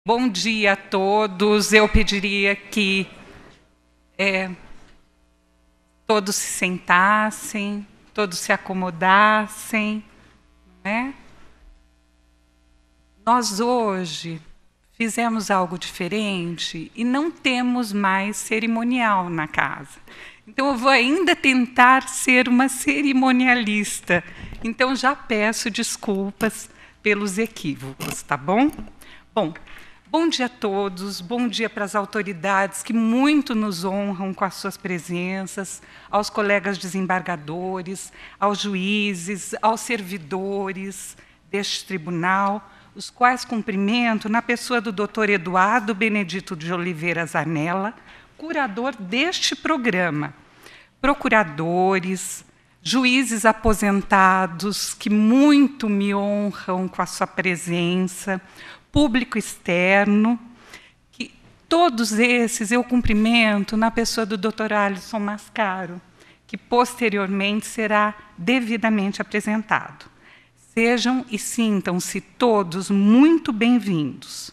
Bom dia a todos. Eu pediria que todos se sentassem, todos se acomodassem, né? Nós hoje fizemos algo diferente e não temos mais cerimonial na casa. Então, eu vou ainda tentar ser uma cerimonialista. Então, já peço desculpas pelos equívocos, tá bom? Bom dia a todos, bom dia para as autoridades que muito nos honram com as suas presenças, aos colegas desembargadores, aos juízes, aos servidores deste tribunal, os quais cumprimento na pessoa do Dr. Eduardo Benedito de Oliveira Zanella, curador deste programa, procuradores, juízes aposentados que muito me honram com a sua presença, público externo, que todos esses eu cumprimento na pessoa do Dr. Alisson Mascaro, que posteriormente será devidamente apresentado. Sejam e sintam-se todos muito bem-vindos.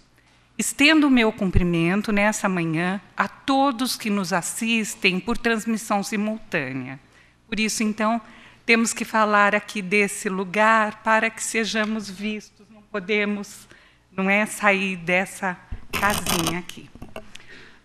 Estendo o meu cumprimento nessa manhã a todos que nos assistem por transmissão simultânea. Por isso, então, temos que falar aqui desse lugar para que sejamos vistos. Não podemos, sair dessa casinha aqui.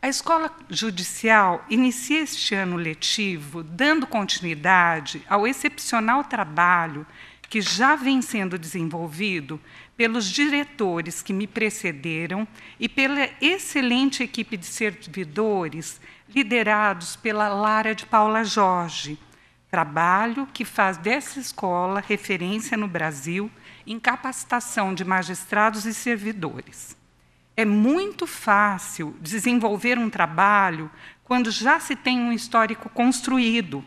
A Escola Judicial inicia este ano letivo dando continuidade ao excepcional trabalho que já vem sendo desenvolvido pelos diretores que me precederam e pela excelente equipe de servidores liderados pela Lara de Paula Jorge, trabalho que faz dessa escola referência no Brasil em capacitação de magistrados e servidores. É muito fácil desenvolver um trabalho quando já se tem um histórico construído,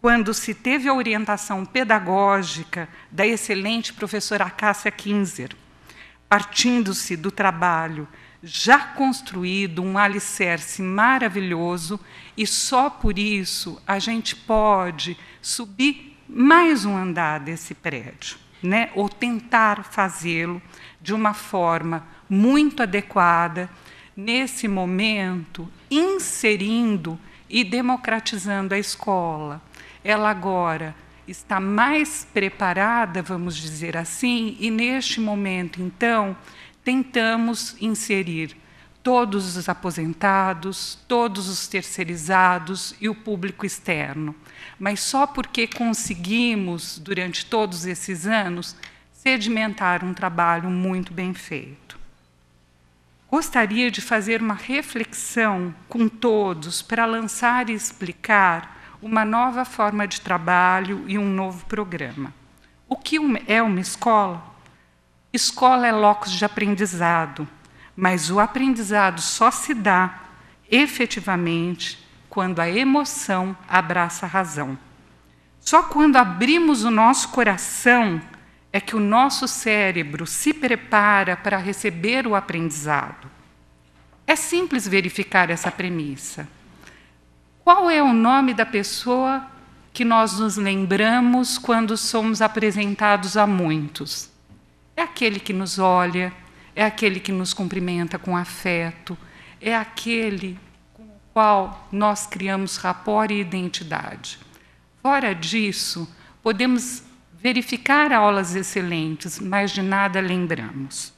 quando se teve a orientação pedagógica da excelente professora Cássia Kinzer, partindo-se do trabalho já construído, um alicerce maravilhoso, e só por isso a gente pode subir mais um andar desse prédio, né? Ou tentar fazê-lo de uma forma muito adequada, nesse momento, inserindo e democratizando a escola. Ela agora está mais preparada, vamos dizer assim, e neste momento, então, tentamos inserir todos os aposentados, todos os terceirizados e o público externo. Mas só porque conseguimos, durante todos esses anos, sedimentar um trabalho muito bem feito. Gostaria de fazer uma reflexão com todos para lançar e explicar uma nova forma de trabalho e um novo programa. O que é uma escola? Escola é locus de aprendizado, mas o aprendizado só se dá, efetivamente, quando a emoção abraça a razão. Só quando abrimos o nosso coração é que o nosso cérebro se prepara para receber o aprendizado. É simples verificar essa premissa. Qual é o nome da pessoa que nós nos lembramos quando somos apresentados a muitos? É aquele que nos olha, é aquele que nos cumprimenta com afeto, é aquele com o qual nós criamos rapport e identidade. Fora disso, podemos verificar aulas excelentes, mas de nada lembramos.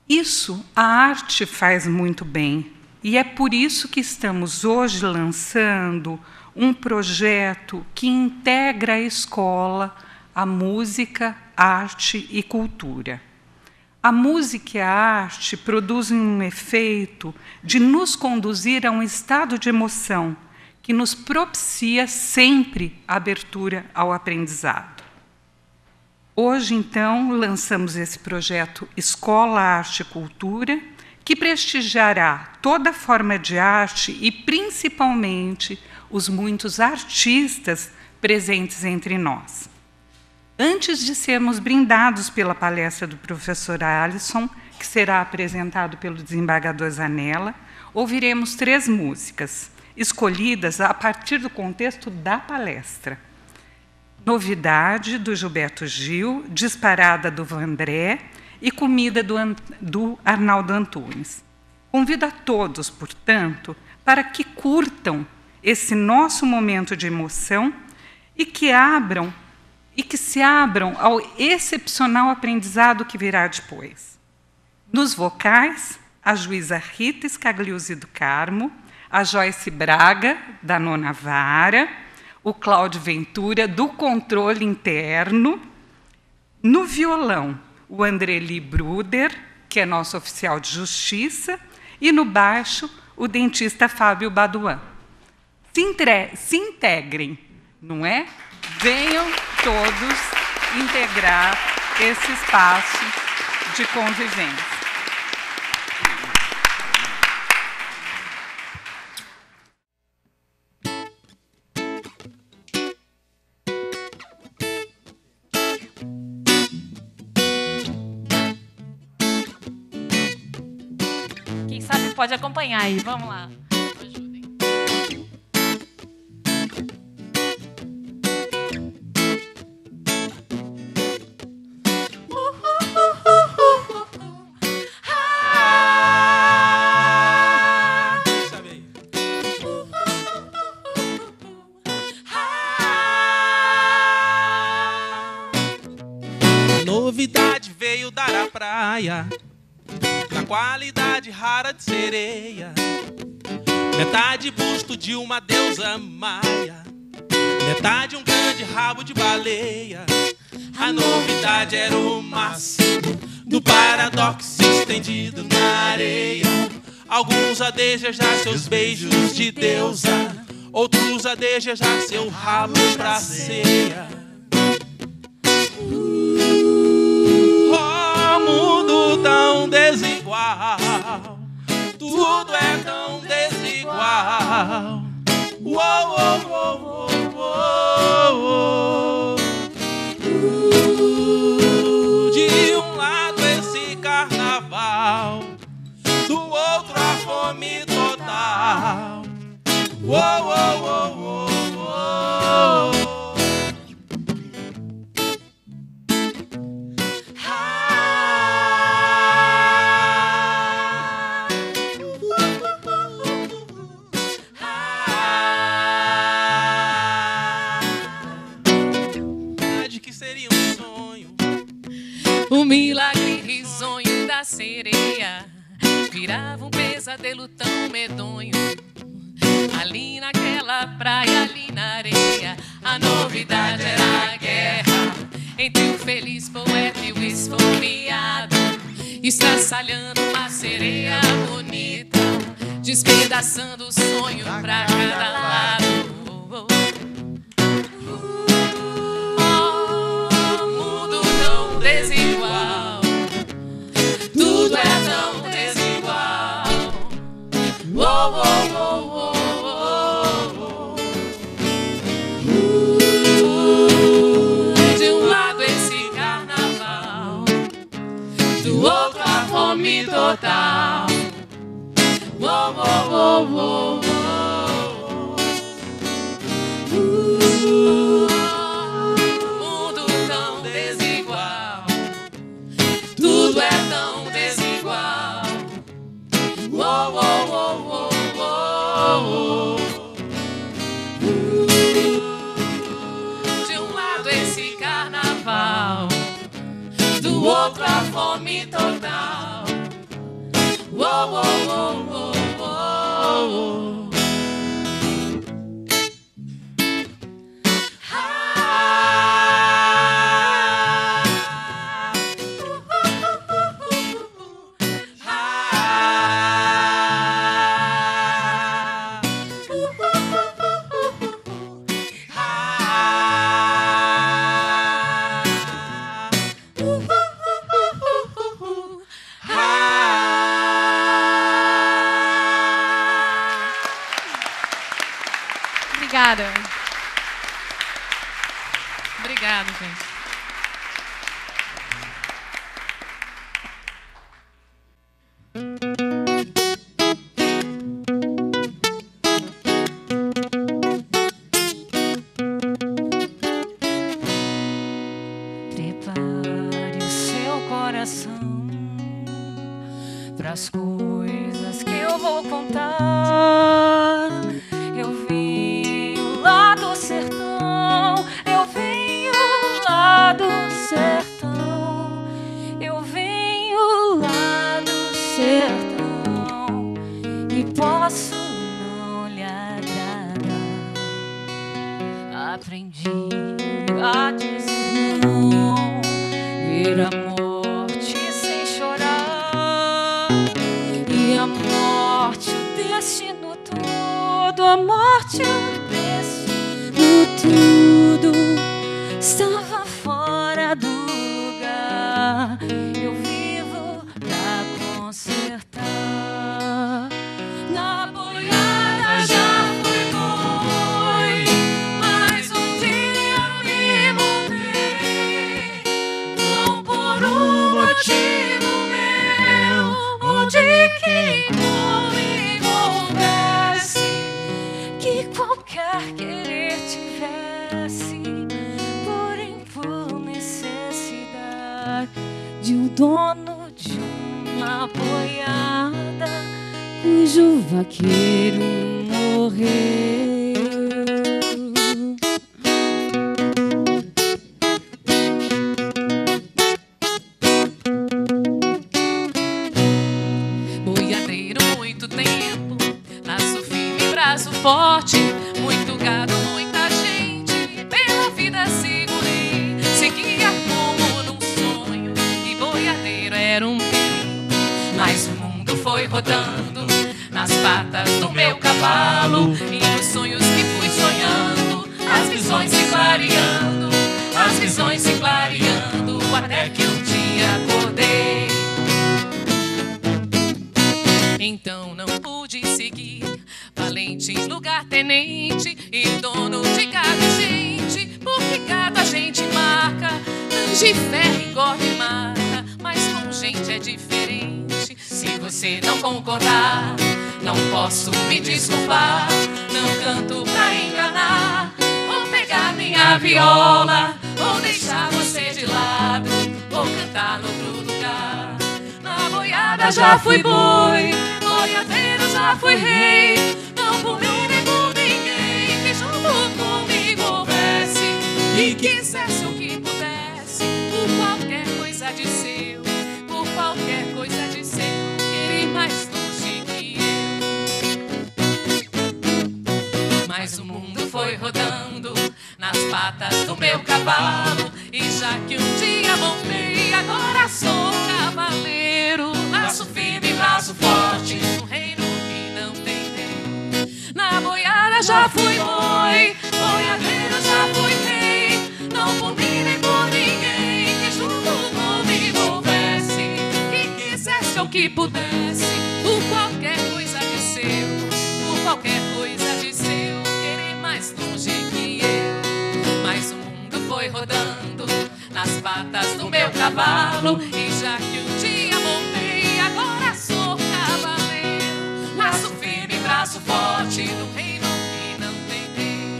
Isso a arte faz muito bem. E é por isso que estamos hoje lançando um projeto que integra a escola, a música, arte e cultura. A música e a arte produzem um efeito de nos conduzir a um estado de emoção que nos propicia sempre a abertura ao aprendizado. Hoje, então, lançamos esse projeto Escola, Arte e Cultura, que prestigiará toda forma de arte e, principalmente, os muitos artistas presentes entre nós. Antes de sermos brindados pela palestra do professor Alisson, que será apresentado pelo desembargador Zanella, ouviremos 3 músicas, escolhidas a partir do contexto da palestra. Novidade, do Gilberto Gil, Disparada, do Vandré, e Comida, do Arnaldo Antunes. Convido a todos, portanto, para que curtam esse nosso momento de emoção e que se abram ao excepcional aprendizado que virá depois. Nos vocais, a juíza Rita Scagliuzzi do Carmo, a Joyce Braga, da Nona Vara, o Cláudio Ventura, do Controle Interno. No violão, o Andreli Bruder, que é nosso oficial de justiça, e no baixo, o dentista Fábio Baduan. Se integrem, não é? Venham todos integrar esse espaço de convivência. Quem sabe pode acompanhar aí, vamos lá. Novidade veio dar à praia, na qualidade rara de sereia, metade busto de uma deusa maia, metade um grande rabo de baleia. A novidade era o máximo do paradoxo estendido na areia. Alguns a desejar seus beijos de deusa, outros a desejar seu rabo pra ceia. Mundo tão desigual, tudo é tão desigual. Uou, uou, uou, uou, uou. De um lado esse carnaval, do outro a fome total. Uou, uou, uou, uou, uou. O milagre risonho da sereia virava um pesadelo tão medonho. Ali naquela praia, ali na areia, a novidade era a guerra entre o feliz poeta e o esfomeado, estraçalhando uma sereia bonita, despedaçando o sonho pra cada lado. Desigual, tudo é tão desigual. Oh, oh, oh, oh, oh. De um lado esse carnaval, do outro a fome total. Oh, oh, oh, oh, oh. Tudo é tão desigual. Oh, oh, oh, oh, oh. De um lado esse carnaval, do outro a fome total. Oh, oh, oh, oh, oh, oh. Obrigada. Obrigada, gente. Prepare o seu coração pras coisas que eu vou contar. Eu venho lá do sertão, eu venho lá do sertão, eu venho lá do sertão e posso não lhe agradar. Aprendi a dizer não, ver a morte sem chorar, e a morte, o destino todo, a morte, o destino tudo estava fora do lugar. Eu vivo pra consertar. Na boiada já fui boi, mas um dia me montei, não por um motivo meu ou de quem comigo houvesse, que qualquer querer tivesse, porém por necessidade de um dono de uma boiada cujo vaqueiro morreu. Boiadeiro muito tempo, laço firme, braço forte, muito gado, muita gente, pela vida segurei, seguia como num sonho, e boiadeiro era um perigo. Mas o mundo foi rodando nas patas do meu cavalo, e nos sonhos que fui sonhando, as visões se clareando, as visões se clareando, até que um dia acordei. Então não pude seguir, valente, lugar-tenente e dono de gado e gente, porque gado a gente marca, de ferro engorda e mata, mas com gente é diferente. Se você não concordar, não posso me desculpar, não canto pra enganar, ou pegar minha viola, ou deixar você de lado, ou cantar no outro lugar. Na boiada já fui boi, boiadeiro já fui rei, não por mim nem por ninguém que junto comigo houvesse, e quisesse o que pudesse, por qualquer coisa de seu, por qualquer coisa de seu, querer mais longe que eu. Mas o mundo foi rodando nas patas do meu cavalo, e já que um dia montei, agora sou cavaleiro, laço firme, braço forte, um reino que não tem rei. Na boiada já fui boi, boiadeiro já fui rei, não por mim nem por ninguém que junto comigo houvesse, que quisesse ou que pudesse, por qualquer coisa de seu, por qualquer coisa de seu, querer mais longe que eu. Mas o mundo foi rodando nas patas do meu cavalo, e já que um dia montei, agora sou cavaleiro, laço firme, braço forte, no reino que não tem rei.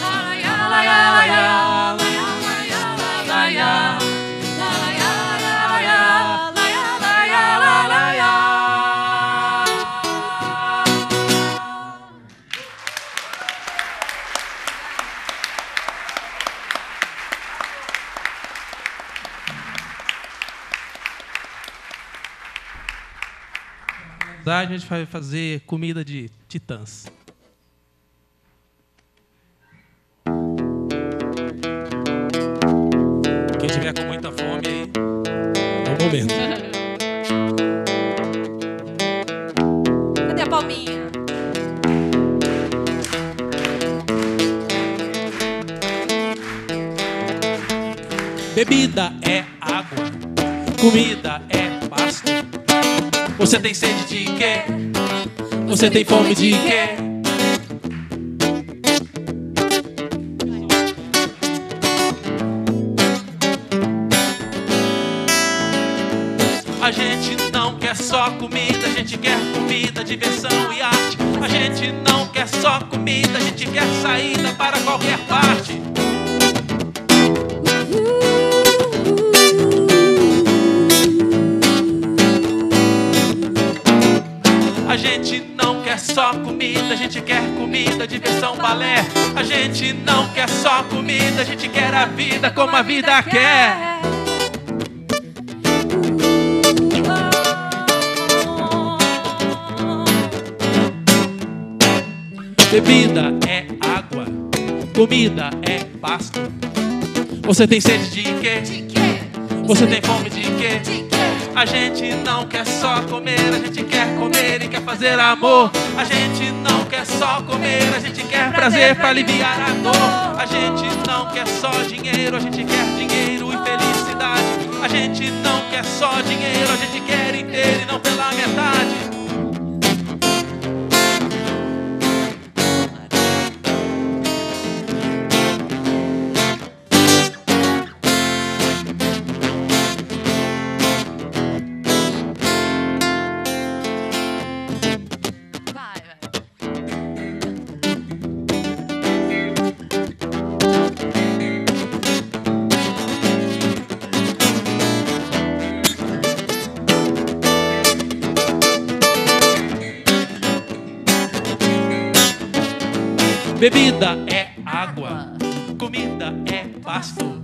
Alaiá, alaiá, alaiá, alaiá, alaiá, alaiá, alaiá, alaiá, alaiá, alaiá. A gente vai fazer comida de titãs. Quem tiver com muita fome aí, é o momento. Cadê a palminha? Bebida é água, comida é pasto. Você tem sede de quê? Você tem fome de quê? A gente não quer só comida, a gente quer comida, diversão e arte. A gente não quer só comida, a gente quer saída para qualquer parte. gente não quer só comida, a gente quer comida, diversão, balé. A gente não quer só comida, a gente quer a vida como a vida quer. Bebida é água, comida é pasto. Você tem sede de quê? De quê? Você tem fome de quê? De quê? A gente não quer só comer, a gente quer comer e quer fazer amor. A gente não quer só comer, a gente quer prazer pra aliviar a dor. A gente não quer só dinheiro, a gente quer dinheiro e felicidade. A gente não quer só dinheiro, a gente quer inteiro e não pela metade. Bebida é água, comida é pasto.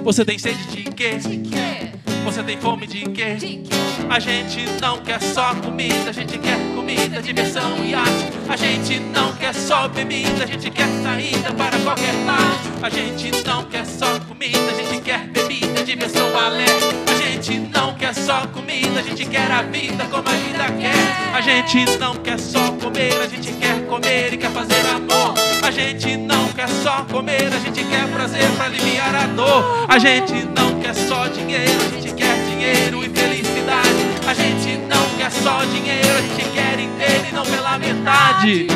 Você tem sede de quê? De quê? Você tem fome de quê? De quê? A gente não quer só comida, a gente quer comida, diversão e arte. A gente não quer só bebida, a gente quer saída para qualquer parte. A gente não quer só comida, a gente quer bebida, diversão, balé. A gente não quer só comida, a gente quer a vida como a vida quer. A gente não quer só comer, a gente quer comer e quer fazer amor. A gente não quer só comer, a gente quer prazer pra aliviar a dor. A gente não quer só dinheiro, a gente quer dinheiro e felicidade. A gente não quer só dinheiro, a gente quer inteiro e não pela metade.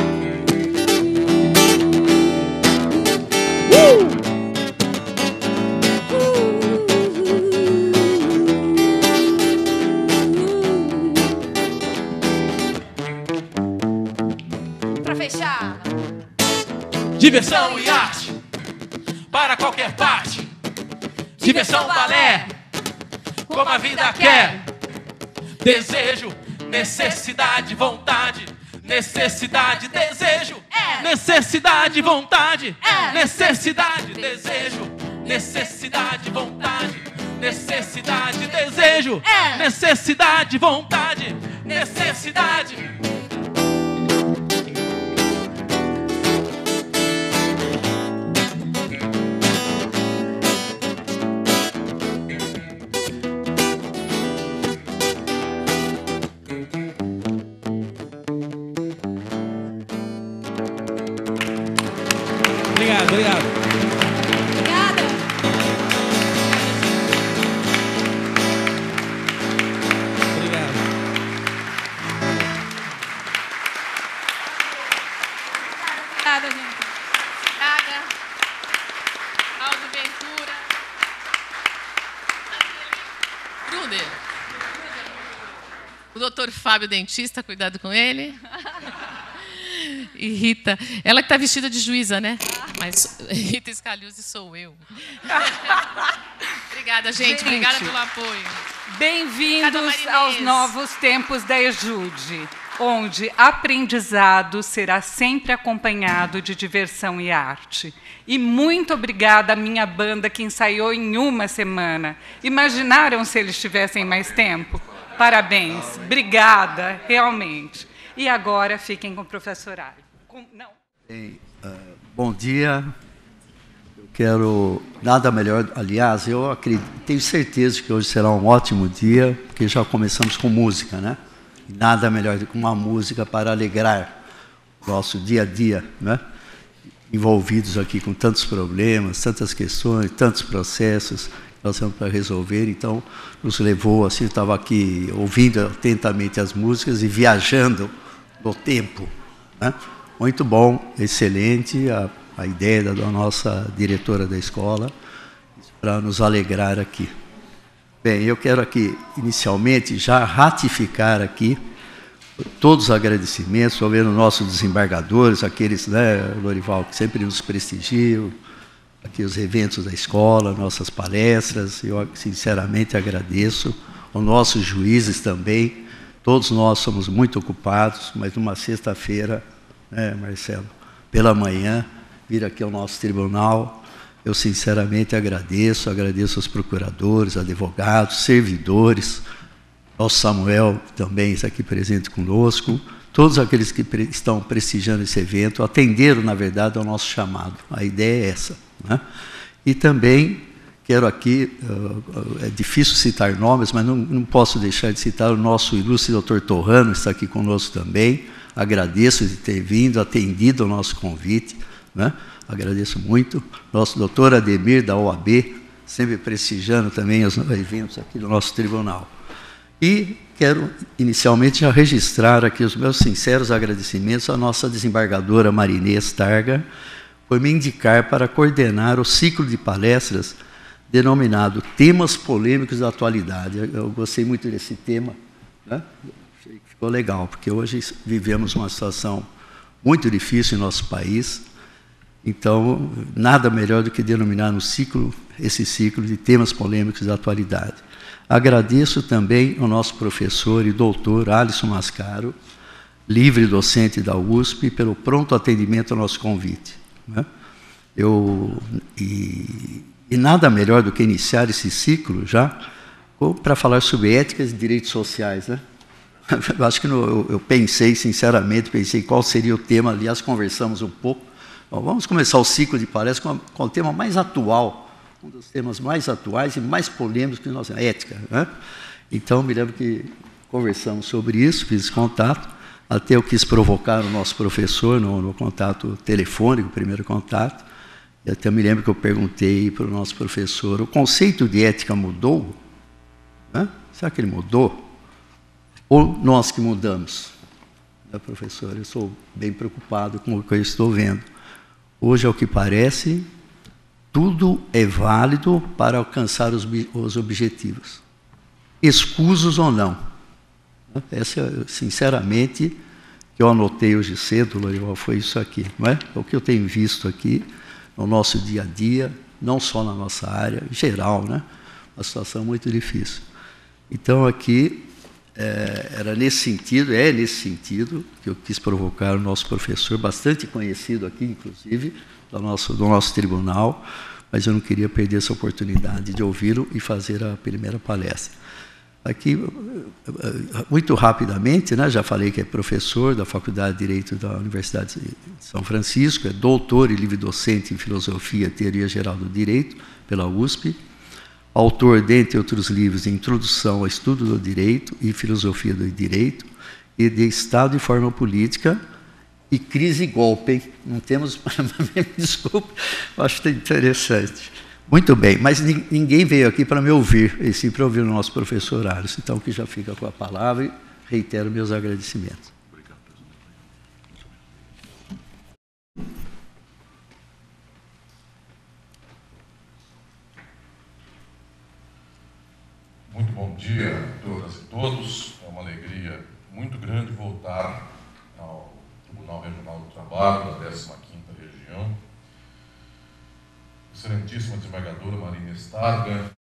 Pra fechar. Diversão e arte para qualquer parte. Diversão, balé, como a vida quer. Desejo, necessidade, vontade. Necessidade, desejo. Necessidade, vontade. Necessidade, desejo. Necessidade, vontade. Necessidade, desejo. Necessidade, vontade. Necessidade. Obrigado, obrigado. Obrigada. Obrigado. Obrigada, gente. Braga, Aldo Ventura, Bruder. O doutor Fábio, dentista, cuidado com ele. E Rita, ela que está vestida de juíza, né? Mas Rita Scaluzzi sou eu. Obrigada, gente. Obrigada pelo apoio. Bem-vindos aos novos tempos da EJUDE, onde aprendizado será sempre acompanhado de diversão e arte. E muito obrigada à minha banda que ensaiou em uma semana. Imaginaram se eles tivessem mais tempo? Parabéns. Obrigada, realmente. E agora fiquem com o professor Ali. Bem, bom dia. Eu quero nada melhor. Aliás, eu acredito, tenho certeza que hoje será um ótimo dia, porque já começamos com música, né? E nada melhor do que uma música para alegrar o nosso dia a dia, né? Envolvidos aqui com tantos problemas, tantas questões, tantos processos que nós temos para resolver. Então, nos levou assim, eu estava aqui ouvindo atentamente as músicas e viajando no tempo, né? Muito bom, excelente a ideia da nossa diretora da escola para nos alegrar aqui. Bem, eu quero aqui, inicialmente, já ratificar aqui todos os agradecimentos sobre os nossos desembargadores, aqueles, né, Lorival, que sempre nos prestigiam, aqui os eventos da escola, nossas palestras. Eu, sinceramente, agradeço. Os nossos juízes também, Todos nós somos muito ocupados, mas numa sexta-feira, né, Marcelo, pela manhã, vir aqui ao nosso tribunal, eu sinceramente agradeço aos procuradores, advogados, servidores, ao Samuel, também está aqui presente conosco, todos aqueles que estão prestigiando esse evento, atenderam, na verdade, ao nosso chamado. A ideia é essa, né? E também quero aqui, é difícil citar nomes, mas não posso deixar de citar o nosso ilustre doutor Torrano, está aqui conosco também. Agradeço de ter vindo, atendido ao nosso convite, né? Agradeço muito. Nosso doutor Ademir, da OAB, sempre prestigiando também os eventos aqui do nosso tribunal. E quero, inicialmente, já registrar aqui os meus sinceros agradecimentos à nossa desembargadora Marinês Targa, por me indicar para coordenar o ciclo de palestras denominado Temas Polêmicos da Atualidade. Eu gostei muito desse tema, né? Achei que ficou legal, porque hoje vivemos uma situação muito difícil em nosso país, então, nada melhor do que denominar no ciclo, esse ciclo de Temas Polêmicos da Atualidade. Agradeço também ao nosso professor e doutor Alisson Mascaro, livre docente da USP, pelo pronto atendimento ao nosso convite, né? E nada melhor do que iniciar esse ciclo já para falar sobre éticas e direitos sociais, né? Eu acho que eu pensei, sinceramente, qual seria o tema, aliás, conversamos um pouco. Bom, vamos começar o ciclo de palestras com o tema mais atual, um dos temas mais atuais e mais polêmicos que nós temos, ética, né? Então, me lembro que conversamos sobre isso, fiz contato, até eu quis provocar o nosso professor no contato telefônico, o primeiro contato, e até me lembro que eu perguntei para o nosso professor, o conceito de ética mudou? Né? Será que ele mudou? Ou nós que mudamos? Professor, eu estou bem preocupado com o que eu estou vendo. Hoje, ao que parece, tudo é válido para alcançar os objetivos, escusos ou não. Essa, sinceramente, que eu anotei hoje cedo, Lorival, foi isso aqui, não é? O que eu tenho visto aqui no nosso dia a dia, não só na nossa área, em geral, né? Uma situação muito difícil. Então, aqui, era nesse sentido, é nesse sentido que eu quis provocar o nosso professor, bastante conhecido aqui, inclusive, do nosso tribunal, mas eu não queria perder essa oportunidade de ouvi-lo e fazer a primeira palestra. Aqui, muito rapidamente, né, já falei que é professor da Faculdade de Direito da Universidade de São Francisco, é doutor e livre-docente em Filosofia e Teoria Geral do Direito, pela USP, autor, dentre outros livros, de Introdução ao Estudo do Direito e Filosofia do Direito, e de Estado e Forma Política, e Crise e Golpe, hein? Não temos... Desculpa, acho interessante. Muito bem, mas ninguém veio aqui para me ouvir, e sim para ouvir o nosso professor Alisson, então que já fica com a palavra e reitero meus agradecimentos. Obrigado, presidente. Muito bom dia a todas e todos. É uma alegria muito grande voltar ao Tribunal Regional do Trabalho, da 15ª Região. Excelentíssima desembargadora Marinês Targa,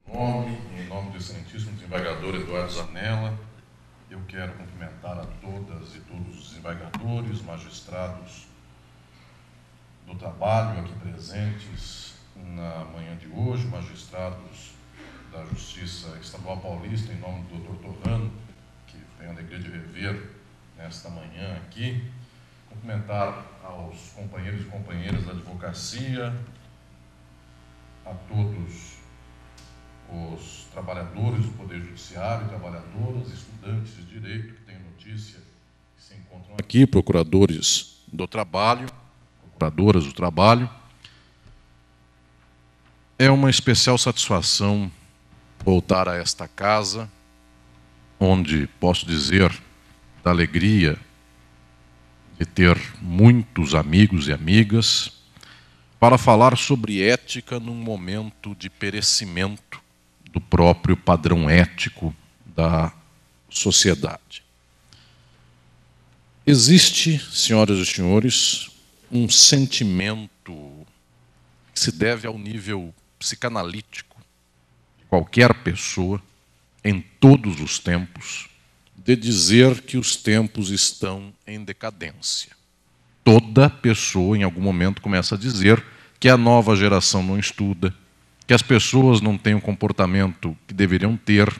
em nome do excelentíssimo desembargador Eduardo Zanella, eu quero cumprimentar a todas e todos os desembargadores, magistrados do trabalho aqui presentes na manhã de hoje, magistrados da Justiça Estadual Paulista, em nome do Dr. Torrano, que tenho a alegria de rever nesta manhã aqui, cumprimentar aos companheiros e companheiras da advocacia, a todos os trabalhadores do Poder Judiciário, trabalhadoras, estudantes de Direito, que têm notícia que se encontram aqui, procuradores do trabalho, procuradoras do trabalho. É uma especial satisfação voltar a esta casa, onde posso dizer da alegria de ter muitos amigos e amigas, para falar sobre ética num momento de perecimento do próprio padrão ético da sociedade. Existe, senhoras e senhores, um sentimento que se deve ao nível psicanalítico de qualquer pessoa, em todos os tempos, de dizer que os tempos estão em decadência. Toda pessoa, em algum momento, começa a dizer que a nova geração não estuda, que as pessoas não têm o comportamento que deveriam ter.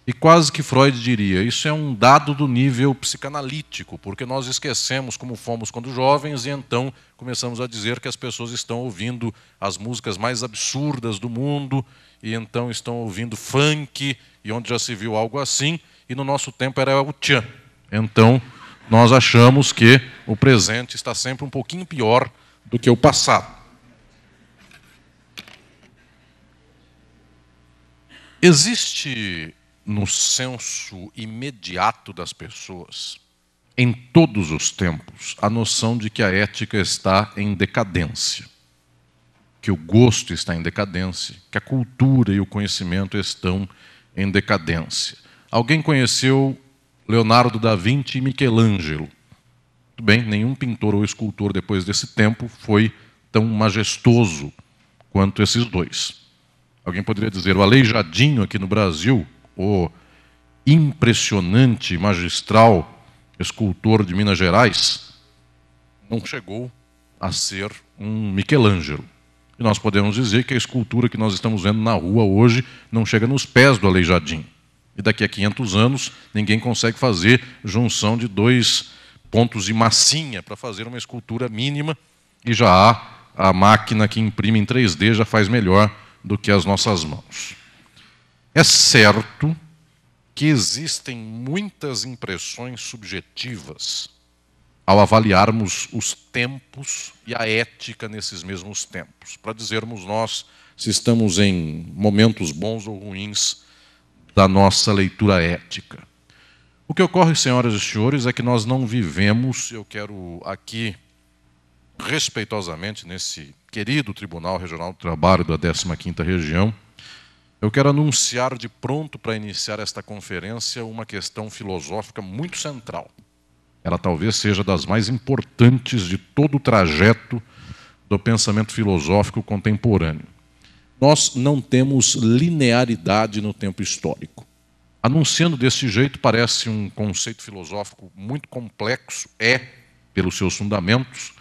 E quase que Freud diria, isso é um dado do nível psicanalítico, porque nós esquecemos como fomos quando jovens e então começamos a dizer que as pessoas estão ouvindo as músicas mais absurdas do mundo e então estão ouvindo funk, e onde já se viu algo assim, e no nosso tempo era o tchan. Então, nós achamos que o presente está sempre um pouquinho pior do que o passado. Existe no senso imediato das pessoas, em todos os tempos, a noção de que a ética está em decadência, que o gosto está em decadência, que a cultura e o conhecimento estão em decadência. Alguém conheceu Leonardo da Vinci e Michelangelo. Muito bem, nenhum pintor ou escultor depois desse tempo foi tão majestoso quanto esses dois. Alguém poderia dizer, o Aleijadinho aqui no Brasil, o impressionante, magistral escultor de Minas Gerais, não chegou a ser um Michelangelo. E nós podemos dizer que a escultura que nós estamos vendo na rua hoje não chega nos pés do Aleijadinho. E daqui a 500 anos, ninguém consegue fazer junção de 2 pontos de massinha para fazer uma escultura mínima, e já há a máquina que imprime em 3D, já faz melhor do que as nossas mãos. É certo que existem muitas impressões subjetivas ao avaliarmos os tempos e a ética nesses mesmos tempos, para dizermos nós se estamos em momentos bons ou ruins da nossa leitura ética. O que ocorre, senhoras e senhores, é que nós não vivemos, eu quero aqui, respeitosamente, nesse querido Tribunal Regional do Trabalho da 15ª Região, eu quero anunciar de pronto para iniciar esta conferência uma questão filosófica muito central. Ela talvez seja das mais importantes de todo o trajeto do pensamento filosófico contemporâneo. Nós não temos linearidade no tempo histórico. Anunciando desse jeito parece um conceito filosófico muito complexo, pelos seus fundamentos,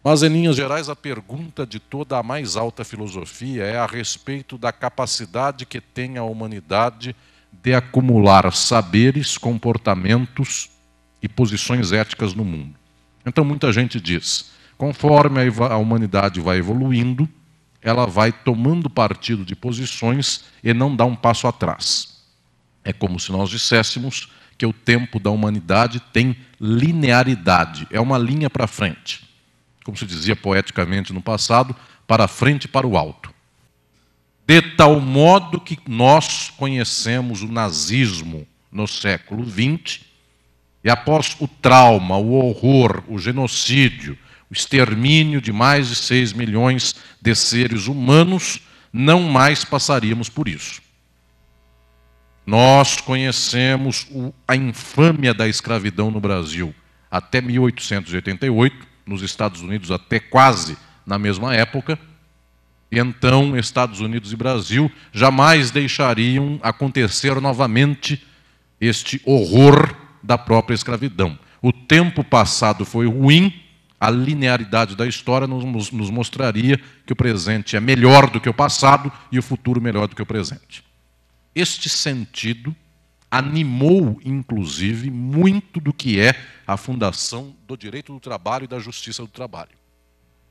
mas, em linhas gerais, a pergunta de toda a mais alta filosofia é a respeito da capacidade que tem a humanidade de acumular saberes, comportamentos e posições éticas no mundo. Então, muita gente diz, conforme a humanidade vai evoluindo, ela vai tomando partido de posições e não dá um passo atrás. É como se nós disséssemos que o tempo da humanidade tem linearidade, é uma linha para frente. Como se dizia poeticamente no passado, para frente e para o alto. De tal modo que nós conhecemos o nazismo no século XX, e após o trauma, o horror, o genocídio, o extermínio de mais de 6 milhões de seres humanos, não mais passaríamos por isso. Nós conhecemos a infâmia da escravidão no Brasil até 1888, nos Estados Unidos até quase na mesma época, e então Estados Unidos e Brasil jamais deixariam acontecer novamente este horror da própria escravidão. O tempo passado foi ruim, a linearidade da história nos mostraria que o presente é melhor do que o passado e o futuro melhor do que o presente. Este sentido animou, inclusive, muito do que é a fundação do direito do trabalho e da justiça do trabalho.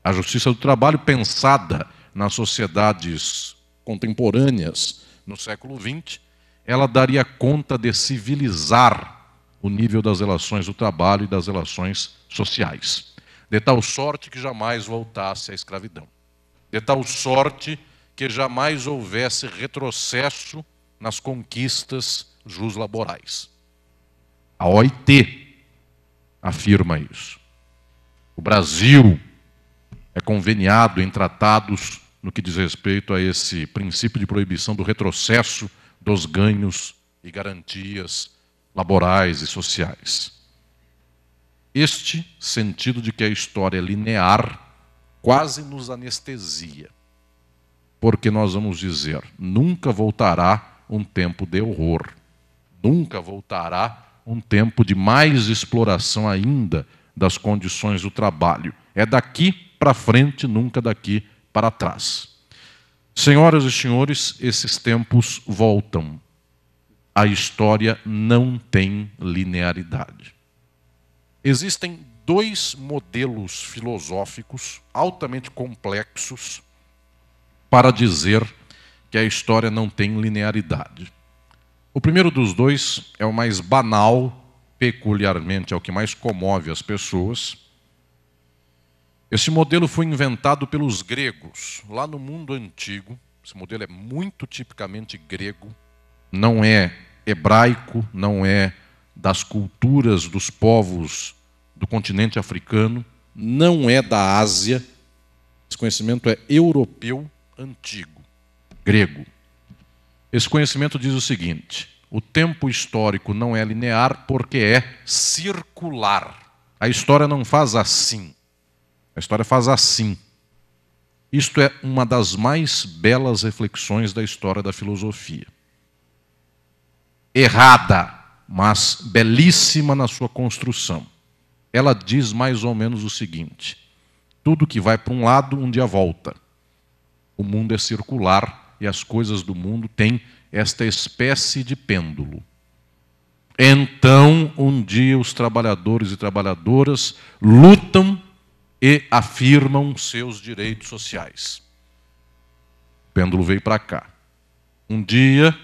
A justiça do trabalho, pensada nas sociedades contemporâneas no século XX, ela daria conta de civilizar o nível das relações do trabalho e das relações sociais, de tal sorte que jamais voltasse à escravidão, de tal sorte que jamais houvesse retrocesso nas conquistas juslaborais. A OIT afirma isso. O Brasil é conveniado em tratados no que diz respeito a esse princípio de proibição do retrocesso dos ganhos e garantias laborais e sociais. Este sentido de que a história é linear quase nos anestesia, porque nós vamos dizer, nunca voltará um tempo de horror, Nunca voltará um tempo de mais exploração ainda das condições do trabalho. É daqui para frente, nunca daqui para trás. Senhoras e senhores, esses tempos voltam. A história não tem linearidade. Existem dois modelos filosóficos altamente complexos para dizer que a história não tem linearidade. O primeiro dos dois é o mais banal, peculiarmente é o que mais comove as pessoas. Esse modelo foi inventado pelos gregos, lá no mundo antigo. Esse modelo é muito tipicamente grego, não é hebraico, não é das culturas dos povos do continente africano, não é da Ásia. Esse conhecimento é europeu antigo, grego. Esse conhecimento diz o seguinte: o tempo histórico não é linear porque é circular. A história não faz assim, a história faz assim. Isto é uma das mais belas reflexões da história da filosofia. Errada, mas belíssima na sua construção. Ela diz mais ou menos o seguinte: tudo que vai para um lado, um dia volta. O mundo é circular e as coisas do mundo têm esta espécie de pêndulo. Então, um dia os trabalhadores e trabalhadoras lutam e afirmam seus direitos sociais. O pêndulo veio para cá. Um dia,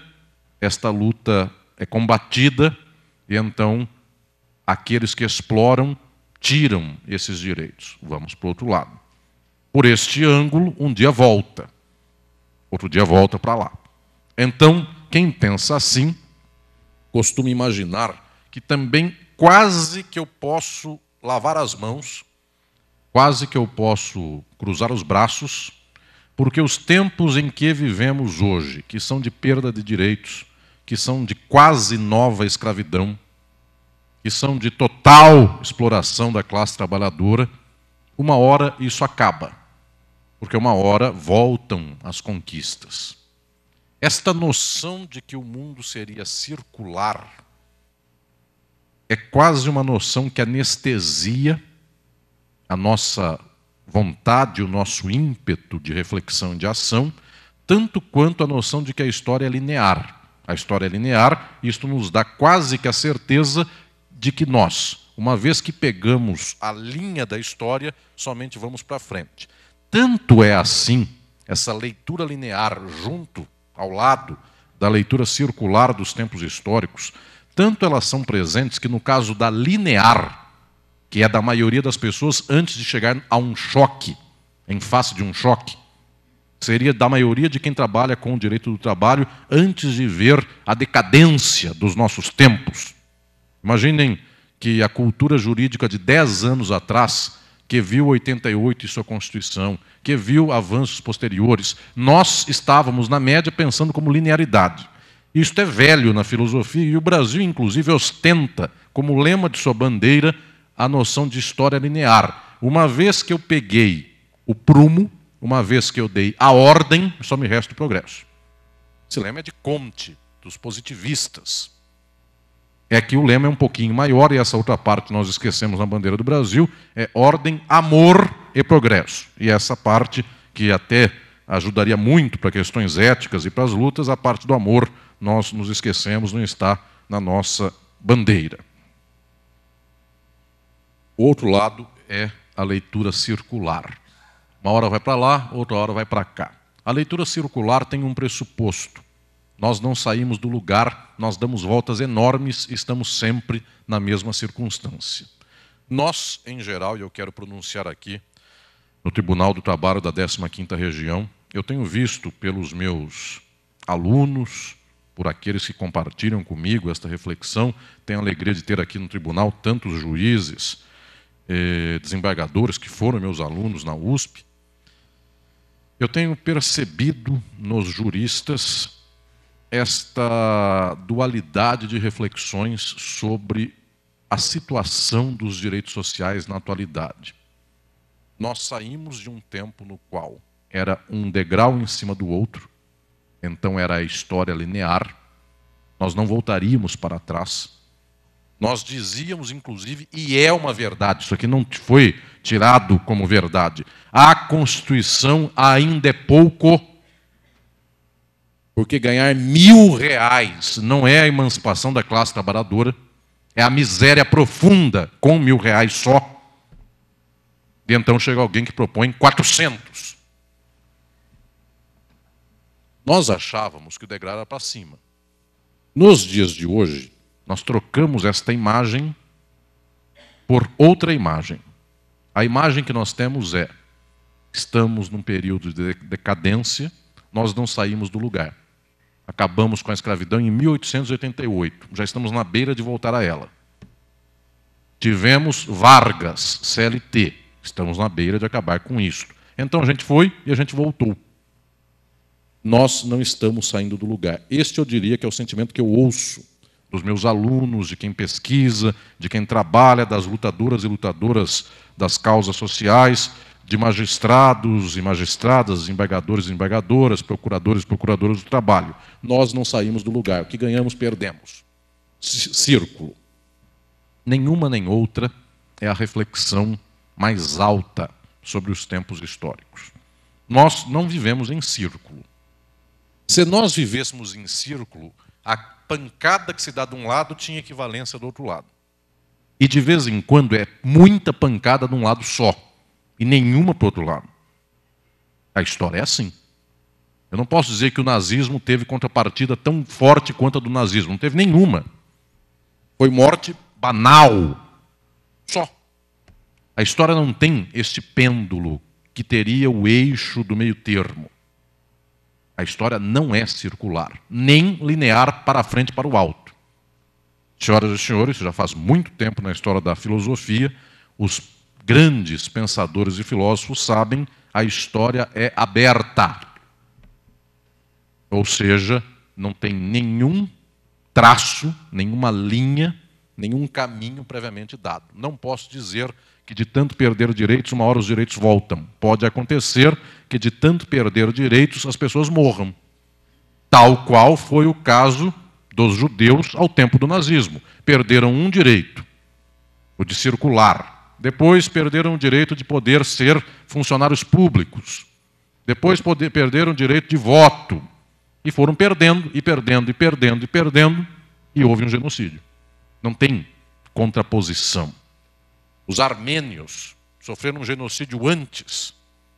esta luta é combatida e então aqueles que exploram tiram esses direitos. Vamos para o outro lado. Por este ângulo, um dia volta. Outro dia volta para lá. Então, quem pensa assim, costuma imaginar que também quase que eu posso lavar as mãos, quase que eu posso cruzar os braços, porque os tempos em que vivemos hoje, que são de perda de direitos, que são de quase nova escravidão, que são de total exploração da classe trabalhadora, uma hora isso acaba, porque uma hora voltam as conquistas. Esta noção de que o mundo seria circular é quase uma noção que anestesia a nossa vontade, o nosso ímpeto de reflexão e de ação, tanto quanto a noção de que a história é linear. A história é linear, e isto nos dá quase que a certeza de que nós, uma vez que pegamos a linha da história, somente vamos para frente. Tanto é assim, essa leitura linear junto, ao lado da leitura circular dos tempos históricos, tanto elas são presentes que no caso da linear, que é da maioria das pessoas antes de chegar a um choque, em face de um choque, seria da maioria de quem trabalha com o direito do trabalho antes de ver a decadência dos nossos tempos. Imaginem que a cultura jurídica de 10 anos atrás, que viu 88 e sua Constituição, que viu avanços posteriores, nós estávamos, na média, pensando como linearidade. Isto é velho na filosofia e o Brasil, inclusive, ostenta como lema de sua bandeira a noção de história linear. Uma vez que eu peguei o prumo, uma vez que eu dei a ordem, só me resta o progresso. Esse lema é de Comte, dos positivistas. É que o lema é um pouquinho maior, e essa outra parte nós esquecemos na bandeira do Brasil, é ordem, amor e progresso. E essa parte, que até ajudaria muito para questões éticas e para as lutas, a parte do amor, nós nos esquecemos, não está na nossa bandeira. O outro lado é a leitura circular. Uma hora vai para lá, outra hora vai para cá. A leitura circular tem um pressuposto. Nós não saímos do lugar, nós damos voltas enormes e estamos sempre na mesma circunstância. Nós, em geral, e eu quero pronunciar aqui, no Tribunal do Trabalho da 15ª Região, eu tenho visto pelos meus alunos, por aqueles que compartilham comigo esta reflexão, tenho a alegria de ter aqui no tribunal tantos juízes, desembargadores que foram meus alunos na USP. Eu tenho percebido nos juristas esta dualidade de reflexões sobre a situação dos direitos sociais na atualidade. Nós saímos de um tempo no qual era um degrau em cima do outro, então era a história linear, nós não voltaríamos para trás. Nós dizíamos, inclusive, e é uma verdade, isso aqui não foi tirado como verdade, a Constituição ainda é pouco, porque ganhar R$1.000 não é a emancipação da classe trabalhadora, é a miséria profunda com R$1.000 só. E então chega alguém que propõe 400. Nós achávamos que o degrau era para cima. Nos dias de hoje, nós trocamos esta imagem por outra imagem. A imagem que nós temos é: estamos num período de decadência, nós não saímos do lugar. Acabamos com a escravidão em 1888, já estamos na beira de voltar a ela. Tivemos Vargas, CLT, estamos na beira de acabar com isso. Então a gente foi e a gente voltou. Nós não estamos saindo do lugar. Este eu diria que é o sentimento que eu ouço dos meus alunos, de quem pesquisa, de quem trabalha, das lutadoras e lutadoras das causas sociais, de magistrados e magistradas, embargadores e embargadoras, procuradores e procuradoras do trabalho. Nós não saímos do lugar. O que ganhamos, perdemos. Círculo. Nenhuma nem outra é a reflexão mais alta sobre os tempos históricos. Nós não vivemos em círculo. Se nós vivêssemos em círculo, a pancada que se dá de um lado tinha equivalência do outro lado. E de vez em quando é muita pancada de um lado só, e nenhuma para o outro lado. A história é assim. Eu não posso dizer que o nazismo teve contrapartida tão forte quanto a do nazismo. Não teve nenhuma. Foi morte banal. Só. A história não tem este pêndulo que teria o eixo do meio termo. A história não é circular, nem linear para frente e para o alto. Senhoras e senhores, já faz muito tempo na história da filosofia, os grandes pensadores e filósofos sabem, a história é aberta. Ou seja, não tem nenhum traço, nenhuma linha, nenhum caminho previamente dado. Não posso dizer que de tanto perder direitos, uma hora os direitos voltam. Pode acontecer que de tanto perder direitos, as pessoas morram. Tal qual foi o caso dos judeus ao tempo do nazismo. Perderam um direito, o de circular. Depois perderam o direito de poder ser funcionários públicos. Depois perderam o direito de voto. E foram perdendo, e perdendo, e perdendo, e perdendo, e houve um genocídio. Não tem contraposição. Os armênios sofreram um genocídio antes,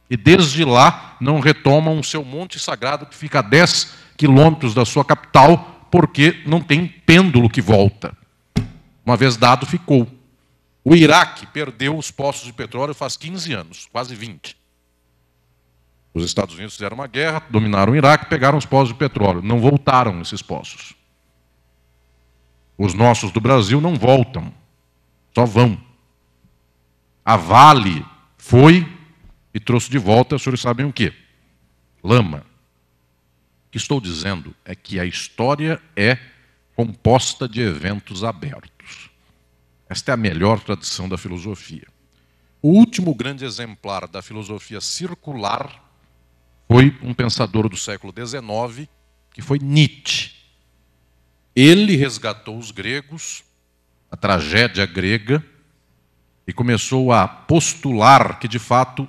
e desde lá não retomam o seu monte sagrado que fica a 10 quilômetros da sua capital, porque não tem pêndulo que volta. Uma vez dado, ficou. O Iraque perdeu os poços de petróleo faz 15 anos, quase 20. Os Estados Unidos fizeram uma guerra, dominaram o Iraque, pegaram os poços de petróleo. Não voltaram esses poços. Os nossos do Brasil não voltam, só vão. A Vale foi e trouxe de volta, os senhores sabem o quê? Lama. O que estou dizendo é que a história é composta de eventos abertos. Esta é a melhor tradição da filosofia. O último grande exemplar da filosofia circular foi um pensador do século XIX, que foi Nietzsche. Ele resgatou os gregos, a tragédia grega, e começou a postular que, de fato,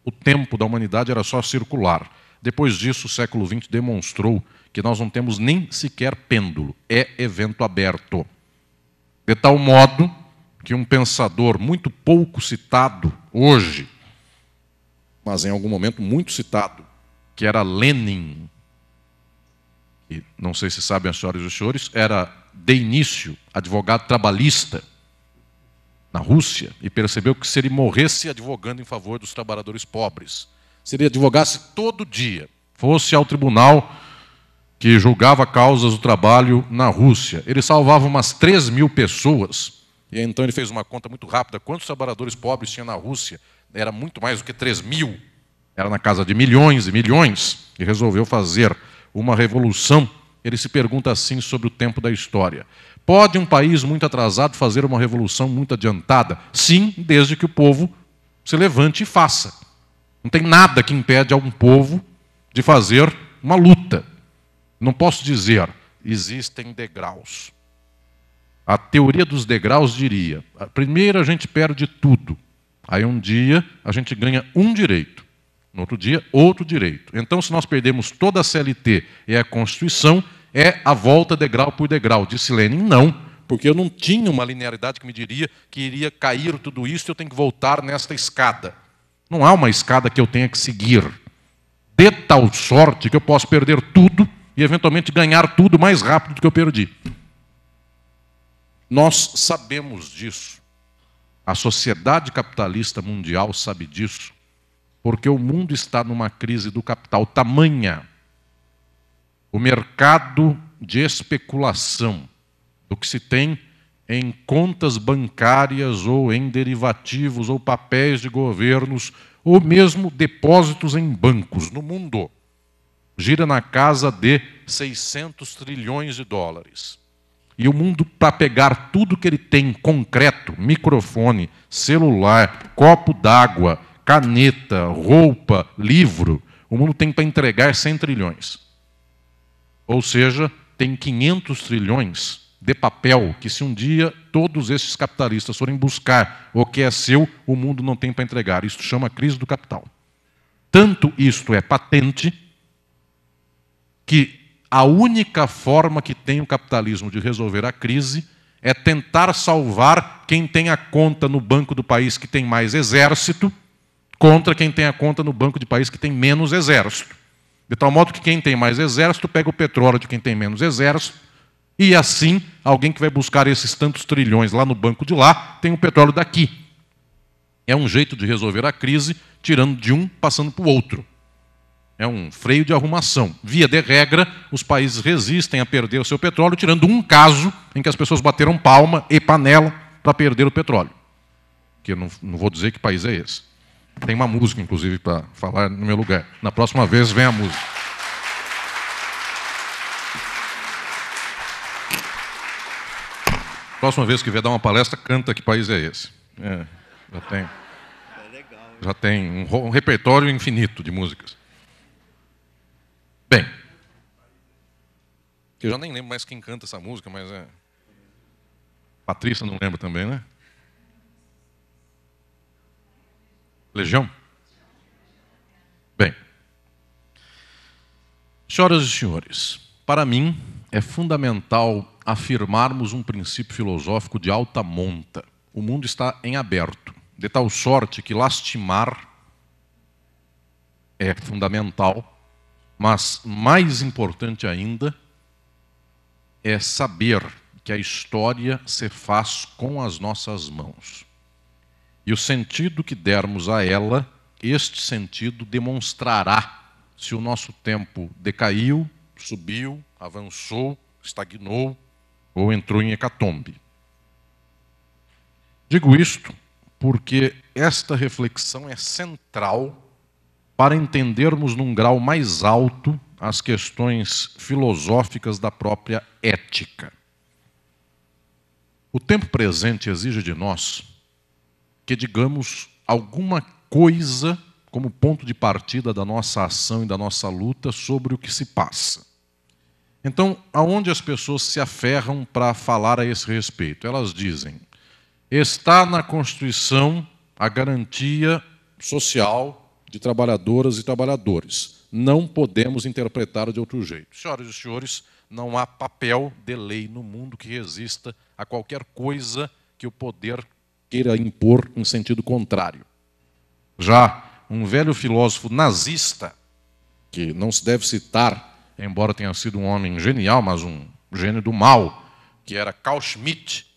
o tempo da humanidade era só circular. Depois disso, o século XX demonstrou que nós não temos nem sequer pêndulo, é evento aberto. De tal modo que um pensador muito pouco citado hoje, mas em algum momento muito citado, que era Lenin, e não sei se sabem as senhoras e os senhores, era de início advogado trabalhista na Rússia, e percebeu que se ele morresse advogando em favor dos trabalhadores pobres, se ele advogasse todo dia, fosse ao tribunal que julgava causas do trabalho na Rússia, ele salvava umas 3.000 pessoas, e então ele fez uma conta muito rápida, quantos trabalhadores pobres tinha na Rússia? Era muito mais do que 3.000, era na casa de milhões e milhões, e resolveu fazer uma revolução. Ele se pergunta assim sobre o tempo da história. Pode um país muito atrasado fazer uma revolução muito adiantada? Sim, desde que o povo se levante e faça. Não tem nada que impede algum povo de fazer uma luta. Não posso dizer existem degraus. A teoria dos degraus diria, primeiro a gente perde tudo, aí um dia a gente ganha um direito, no outro dia outro direito. Então, se nós perdemos toda a CLT e a Constituição, é a volta degrau por degrau. Disse Lenin, não, porque eu não tinha uma linearidade que me diria que iria cair tudo isso e eu tenho que voltar nesta escada. Não há uma escada que eu tenha que seguir, de tal sorte que eu posso perder tudo e eventualmente ganhar tudo mais rápido do que eu perdi. Nós sabemos disso. A sociedade capitalista mundial sabe disso, porque o mundo está numa crise do capital tamanha. O mercado de especulação do que se tem em contas bancárias ou em derivativos ou papéis de governos ou mesmo depósitos em bancos no mundo gira na casa de 600 trilhões de dólares. E o mundo, para pegar tudo que ele tem concreto, microfone, celular, copo d'água, caneta, roupa, livro, o mundo tem para entregar 100 trilhões. Ou seja, tem 500 trilhões de papel que, se um dia todos esses capitalistas forem buscar o que é seu, o mundo não tem para entregar. Isso chama crise do capital. Tanto isto é patente que a única forma que tem o capitalismo de resolver a crise é tentar salvar quem tem a conta no banco do país que tem mais exército contra quem tem a conta no banco de país que tem menos exército. De tal modo que quem tem mais exército pega o petróleo de quem tem menos exército e assim alguém que vai buscar esses tantos trilhões lá no banco de lá tem o petróleo daqui. É um jeito de resolver a crise tirando de um, passando para o outro. É um freio de arrumação. Via de regra, os países resistem a perder o seu petróleo, tirando um caso em que as pessoas bateram palma e panela para perder o petróleo. Que eu não vou dizer que país é esse. Tem uma música, inclusive, para falar no meu lugar. Na próxima vez, vem a música. Próxima vez que vier dar uma palestra, canta que país é esse. Já tem um repertório infinito de músicas. Bem, eu já nem lembro mais quem canta essa música, mas é... Patrícia não lembra também, né? Legião? Bem, senhoras e senhores, para mim é fundamental afirmarmos um princípio filosófico de alta monta. O mundo está em aberto, de tal sorte que lastimar é fundamental, mas mais importante ainda é saber que a história se faz com as nossas mãos. E o sentido que dermos a ela, este sentido demonstrará se o nosso tempo decaiu, subiu, avançou, estagnou ou entrou em hecatombe. Digo isto porque esta reflexão é central para entendermos num grau mais alto as questões filosóficas da própria ética. O tempo presente exige de nós que digamos alguma coisa como ponto de partida da nossa ação e da nossa luta sobre o que se passa. Então, aonde as pessoas se aferram para falar a esse respeito? Elas dizem, está na Constituição a garantia social de trabalhadoras e trabalhadores. Não podemos interpretar de outro jeito. Senhoras e senhores, não há papel de lei no mundo que resista a qualquer coisa que o poder queira impor em sentido contrário. Já um velho filósofo nazista, que não se deve citar, embora tenha sido um homem genial, mas um gênio do mal, que era Carl Schmitt,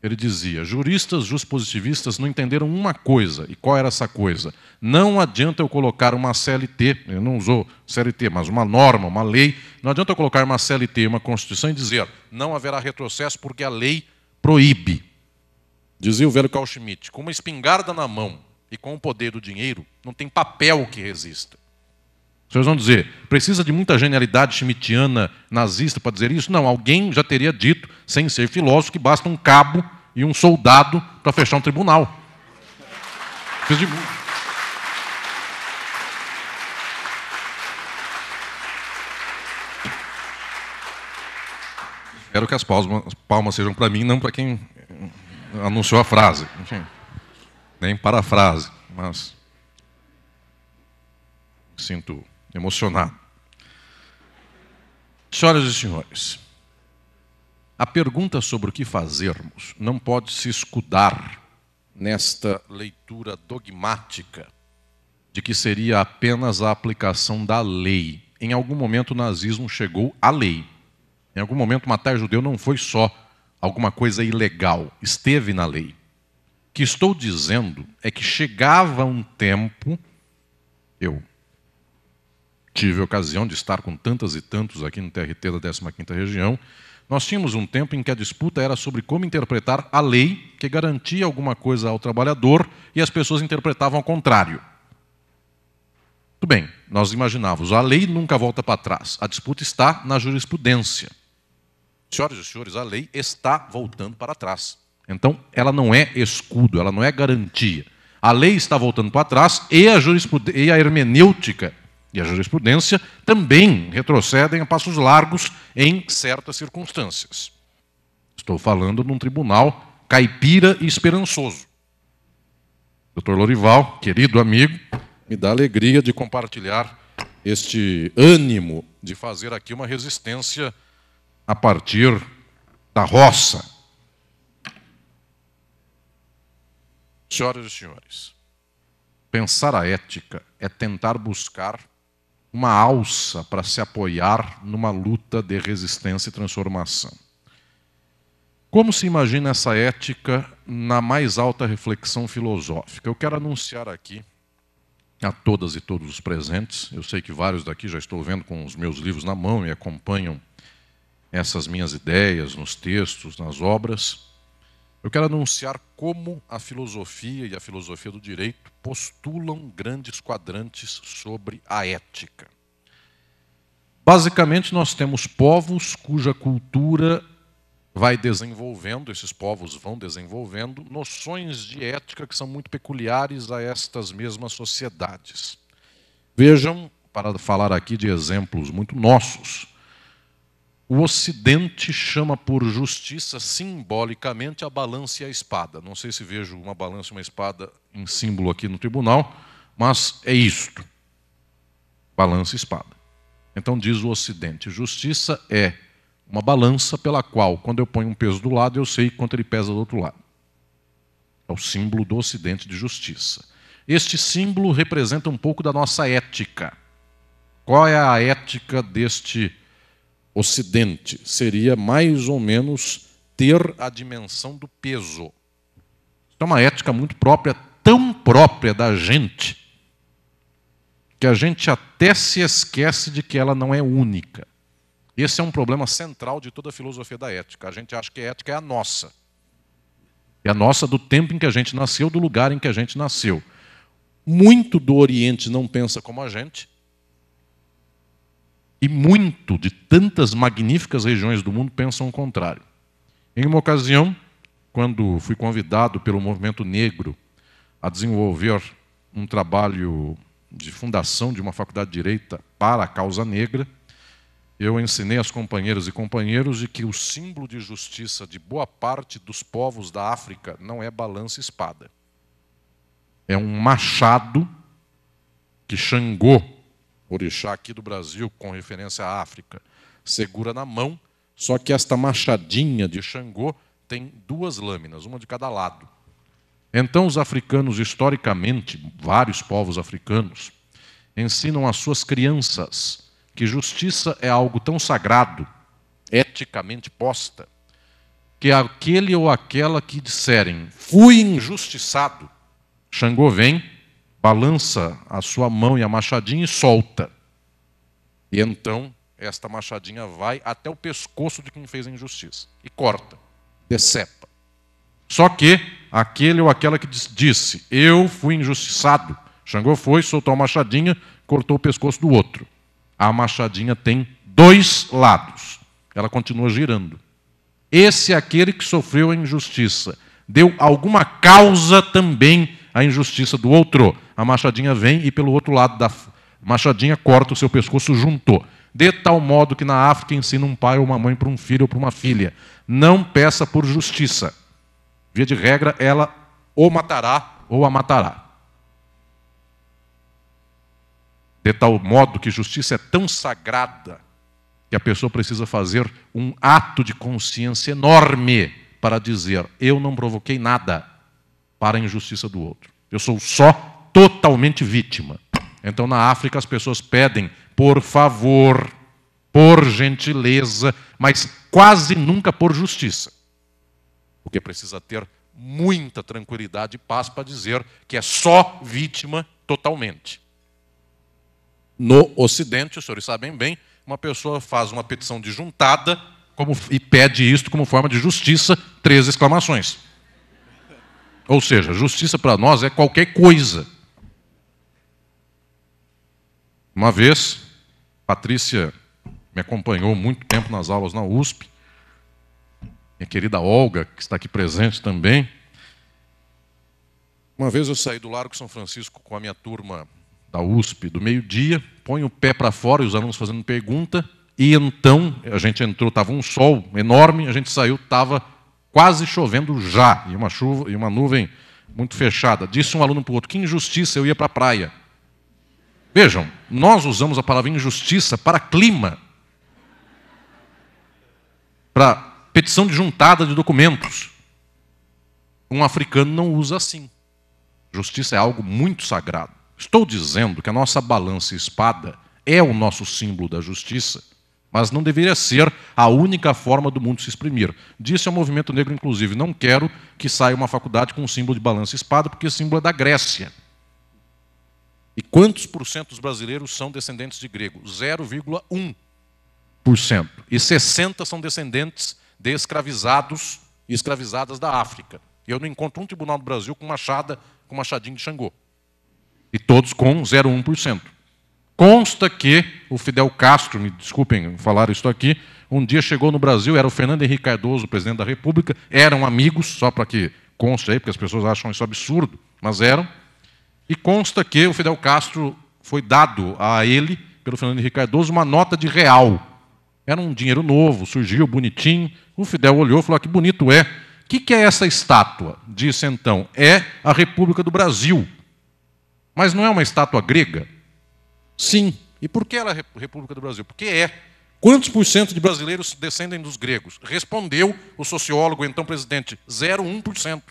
ele dizia, juristas juspositivistas não entenderam uma coisa. E qual era essa coisa? Não adianta eu colocar uma CLT, eu não usou CLT, mas uma norma, uma lei, não adianta eu colocar uma CLT e uma Constituição e dizer não haverá retrocesso porque a lei proíbe. Dizia o velho Carl Schmitt, com uma espingarda na mão e com o poder do dinheiro, não tem papel que resista. Vocês vão dizer, precisa de muita genialidade schmittiana, nazista para dizer isso? Não, alguém já teria dito, sem ser filósofo, que basta um cabo e um soldado para fechar um tribunal. Precisa de muito. Quero que as palmas sejam para mim, não para quem anunciou a frase. Enfim, nem para a frase, mas me sinto emocionado. Senhoras e senhores, a pergunta sobre o que fazermos não pode se escudar nesta leitura dogmática de que seria apenas a aplicação da lei. Em algum momento o nazismo chegou à lei. Em algum momento matar judeu não foi só alguma coisa ilegal, esteve na lei. O que estou dizendo é que chegava um tempo, eu tive a ocasião de estar com tantas e tantos aqui no TRT da 15ª Região, nós tínhamos um tempo em que a disputa era sobre como interpretar a lei que garantia alguma coisa ao trabalhador e as pessoas interpretavam ao contrário. Tudo bem, nós imaginávamos, a lei nunca volta para trás, a disputa está na jurisprudência. Senhoras e senhores, a lei está voltando para trás. Então, ela não é escudo, ela não é garantia. A lei está voltando para trás e a hermenêutica e a jurisprudência também retrocedem a passos largos em certas circunstâncias. Estou falando de um tribunal caipira e esperançoso. Dr. Lorival, querido amigo, me dá alegria de compartilhar este ânimo de fazer aqui uma resistência a partir da roça. Senhoras e senhores, pensar a ética é tentar buscar uma alça para se apoiar numa luta de resistência e transformação. Como se imagina essa ética na mais alta reflexão filosófica? Eu quero anunciar aqui a todas e todos os presentes, eu sei que vários daqui já estou vendo com os meus livros na mão e acompanham essas minhas ideias nos textos, nas obras. Eu quero anunciar como a filosofia e a filosofia do direito postulam grandes quadrantes sobre a ética. Basicamente, nós temos povos cuja cultura vai desenvolvendo, esses povos vão desenvolvendo noções de ética que são muito peculiares a estas mesmas sociedades. Vejam, para falar aqui de exemplos muito nossos, o Ocidente chama por justiça simbolicamente a balança e a espada. Não sei se vejo uma balança e uma espada em símbolo aqui no tribunal, mas é isto. Balança e espada. Então diz o Ocidente, justiça é uma balança pela qual, quando eu ponho um peso do lado, eu sei quanto ele pesa do outro lado. É o símbolo do Ocidente de justiça. Este símbolo representa um pouco da nossa ética. Qual é a ética deste Ocidente? Seria mais ou menos ter a dimensão do peso. É uma ética muito própria, tão própria da gente, que a gente até se esquece de que ela não é única. Esse é um problema central de toda a filosofia da ética. A gente acha que a ética é a nossa. É a nossa do tempo em que a gente nasceu, do lugar em que a gente nasceu. Muito do Oriente não pensa como a gente, e muito de tantas magníficas regiões do mundo pensam o contrário. Em uma ocasião, quando fui convidado pelo movimento negro a desenvolver um trabalho de fundação de uma faculdade de direito para a causa negra, eu ensinei às companheiras e companheiros de que o símbolo de justiça de boa parte dos povos da África não é balança e espada. É um machado que Xangô, orixá aqui do Brasil, com referência à África, segura na mão, só que esta machadinha de Xangô tem duas lâminas, uma de cada lado. Então os africanos, historicamente, vários povos africanos, ensinam às suas crianças que justiça é algo tão sagrado, eticamente posta, que aquele ou aquela que disserem, fui injustiçado, Xangô vem, balança a sua mão e a machadinha e solta. E então, esta machadinha vai até o pescoço de quem fez a injustiça. E corta, decepa. Só que aquele ou aquela que disse, eu fui injustiçado. Xangô foi, soltou a machadinha, cortou o pescoço do outro. A machadinha tem dois lados. Ela continua girando. Esse é aquele que sofreu a injustiça. Deu alguma causa também à injustiça do outro. A machadinha vem e pelo outro lado da machadinha corta o seu pescoço, juntou. De tal modo que na África ensina um pai ou uma mãe para um filho ou para uma filha. Não peça por justiça. Via de regra, ela ou matará ou a matará. De tal modo que justiça é tão sagrada que a pessoa precisa fazer um ato de consciência enorme para dizer: eu não provoquei nada para a injustiça do outro. Eu sou só totalmente vítima. Então, na África, as pessoas pedem, por favor, por gentileza, mas quase nunca por justiça. Porque precisa ter muita tranquilidade e paz para dizer que é só vítima totalmente. No Ocidente, os senhores sabem bem, uma pessoa faz uma petição de juntada e pede isto como forma de justiça, 3 exclamações. Ou seja, justiça para nós é qualquer coisa. Uma vez, Patrícia me acompanhou muito tempo nas aulas na USP, minha querida Olga, que está aqui presente também. Uma vez eu saí do Largo São Francisco com a minha turma da USP, do meio-dia, ponho o pé para fora e os alunos fazendo pergunta, e então a gente entrou, estava um sol enorme, a gente saiu, estava quase chovendo já, e uma chuva e uma nuvem muito fechada. Disse um aluno para o outro: que injustiça, eu ia para a praia. Vejam, nós usamos a palavra injustiça para clima, para petição de juntada de documentos. Um africano não usa assim. Justiça é algo muito sagrado. Estou dizendo que a nossa balança e espada é o nosso símbolo da justiça, mas não deveria ser a única forma do mundo se exprimir. Disse ao movimento negro, inclusive: não quero que saia uma faculdade com um símbolo de balança e espada, porque o símbolo é da Grécia. E quantos por cento dos brasileiros são descendentes de grego? 0,1%. E 60% são descendentes de escravizados e escravizadas da África. Eu não encontro um tribunal do Brasil com machadinho de Xangô. E todos com 0,1%. Consta que o Fidel Castro, me desculpem falar isso aqui, um dia chegou no Brasil, era o Fernando Henrique Cardoso, o presidente da República, eram amigos, só para que conste aí, porque as pessoas acham isso absurdo, mas eram. E consta que o Fidel Castro foi dado a ele, pelo Fernando Henrique Cardoso, uma nota de R$1. Era um dinheiro novo, surgiu bonitinho. O Fidel olhou e falou: que bonito é. O que é essa estátua? Disse então: é a República do Brasil. Mas não é uma estátua grega? Sim. E por que ela é a República do Brasil? Porque é. Quantos por cento de brasileiros descendem dos gregos? Respondeu o sociólogo, então presidente: 0,1%.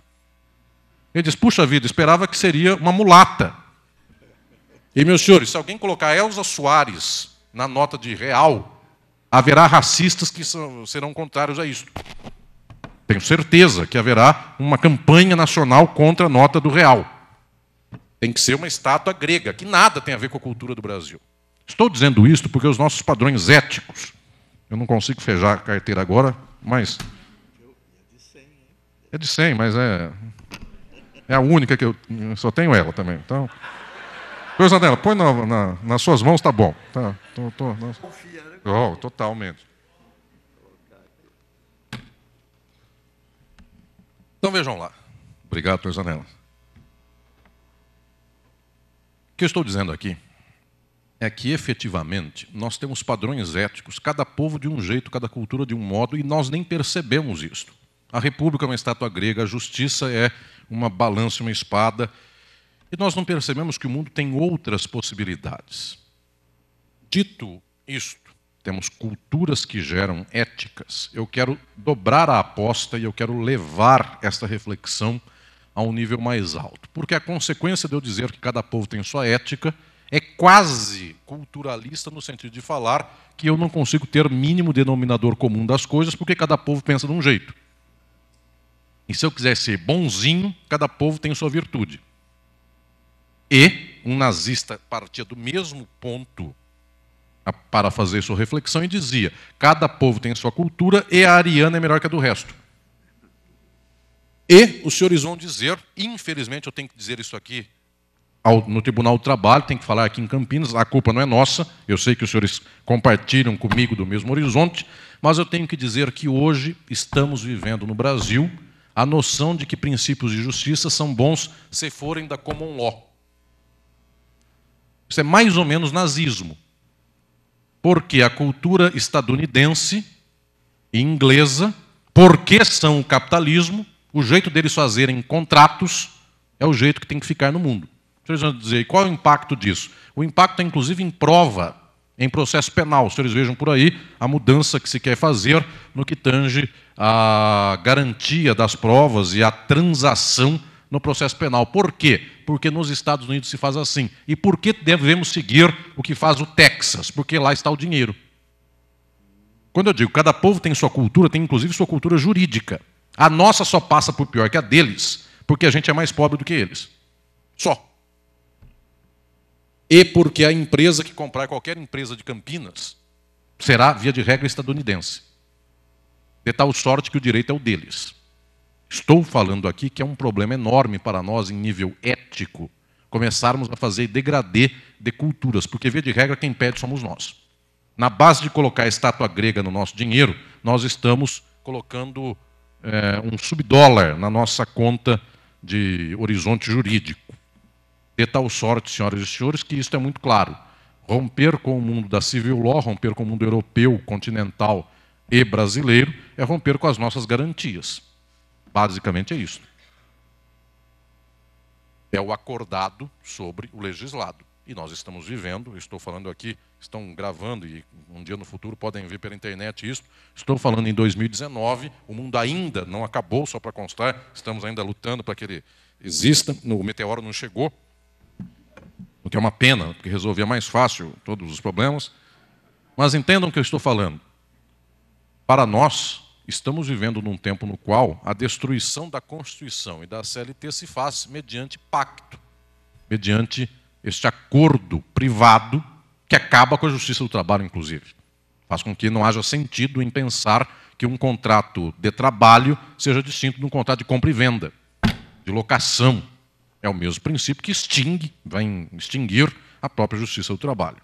Ele diz: puxa vida, esperava que seria uma mulata. E, meus senhores, se alguém colocar Elza Soares na nota de R$1, haverá racistas que serão contrários a isso. Tenho certeza que haverá uma campanha nacional contra a nota do R$1. Tem que ser uma estátua grega, que nada tem a ver com a cultura do Brasil. Estou dizendo isso porque os nossos padrões éticos, eu não consigo fechar a carteira agora, mas... É de 100, mas é a única que eu só tenho ela também. Então, coisa dela, põe nas suas mãos, tá bom. Tá, totalmente. Então vejam lá. Obrigado, doutor Zanella. O que eu estou dizendo aqui é que, efetivamente, nós temos padrões éticos, cada povo de um jeito, cada cultura de um modo, e nós nem percebemos isso. A República é uma estátua grega, a justiça é uma balança, uma espada, e nós não percebemos que o mundo tem outras possibilidades. Dito isto, temos culturas que geram éticas. Eu quero dobrar a aposta e eu quero levar esta reflexão a um nível mais alto. Porque a consequência de eu dizer que cada povo tem sua ética é quase culturalista no sentido de falar que eu não consigo ter mínimo denominador comum das coisas porque cada povo pensa de um jeito. E se eu quiser ser bonzinho, cada povo tem sua virtude. E um nazista partia do mesmo ponto para fazer sua reflexão e dizia: cada povo tem sua cultura e a ariana é melhor que a do resto. E os senhores vão dizer, infelizmente eu tenho que dizer isso aqui no Tribunal do Trabalho, tenho que falar aqui em Campinas, a culpa não é nossa, eu sei que os senhores compartilham comigo do mesmo horizonte, mas eu tenho que dizer que hoje estamos vivendo no Brasil a noção de que princípios de justiça são bons se forem da common law. Isso é mais ou menos nazismo. Porque a cultura estadunidense e inglesa, porque são o capitalismo, o jeito deles fazerem contratos é o jeito que tem que ficar no mundo. Vocês vão dizer, qual é o impacto disso? O impacto é, inclusive, em prova, em processo penal. Vocês vejam por aí a mudança que se quer fazer no que tange a garantia das provas e a transação no processo penal. Por quê? Porque nos Estados Unidos se faz assim. E por que devemos seguir o que faz o Texas? Porque lá está o dinheiro. Quando eu digo cada povo tem sua cultura, tem inclusive sua cultura jurídica. A nossa só passa por pior que a deles, porque a gente é mais pobre do que eles. Só. E porque a empresa que comprar qualquer empresa de Campinas será, via de regra, estadunidense. De tal sorte que o direito é o deles. Estou falando aqui que é um problema enorme para nós em nível ético começarmos a fazer degradê de culturas, porque, via de regra, quem pede somos nós. Na base de colocar a estátua grega no nosso dinheiro, nós estamos colocando um subdólar na nossa conta de horizonte jurídico. De tal sorte, senhoras e senhores, que isso é muito claro. Romper com o mundo da civil law, romper com o mundo europeu, continental e brasileiro, é romper com as nossas garantias. Basicamente é isso. É o acordado sobre o legislado. E nós estamos vivendo, estou falando aqui, estão gravando e um dia no futuro podem ver pela internet isso. Estou falando em 2019, o mundo ainda não acabou, só para constar, estamos ainda lutando para que ele exista. O meteoro não chegou, o que é uma pena, porque resolvia mais fácil todos os problemas. Mas entendam o que eu estou falando. Para nós, estamos vivendo num tempo no qual a destruição da Constituição e da CLT se faz mediante pacto, mediante este acordo privado que acaba com a justiça do trabalho, inclusive. Faz com que não haja sentido em pensar que um contrato de trabalho seja distinto de um contrato de compra e venda, de locação. É o mesmo princípio que vai extinguir a própria justiça do trabalho.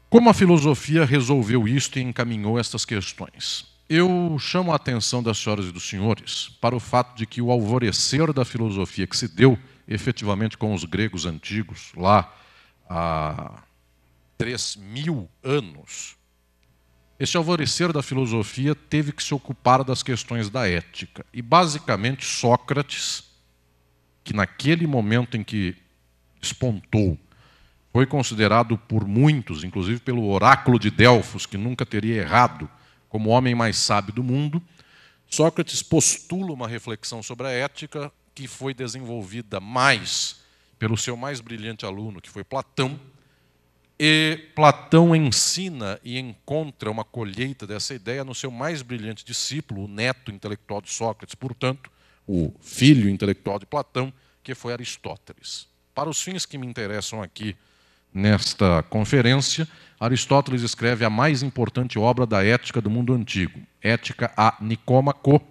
Como a filosofia resolveu isto e encaminhou estas questões? Eu chamo a atenção das senhoras e dos senhores para o fato de que o alvorecer da filosofia que se deu efetivamente com os gregos antigos, lá há 3.000 anos, esse alvorecer da filosofia teve que se ocupar das questões da ética. E, basicamente, Sócrates, que naquele momento em que despontou, foi considerado por muitos, inclusive pelo oráculo de Delfos, que nunca teria errado, como o homem mais sábio do mundo, Sócrates postula uma reflexão sobre a ética que foi desenvolvida mais pelo seu mais brilhante aluno, que foi Platão, e Platão ensina e encontra uma colheita dessa ideia no seu mais brilhante discípulo, o neto intelectual de Sócrates, portanto, o filho intelectual de Platão, que foi Aristóteles. Para os fins que me interessam aqui nesta conferência, Aristóteles escreve a mais importante obra da ética do mundo antigo, Ética a Nicômaco.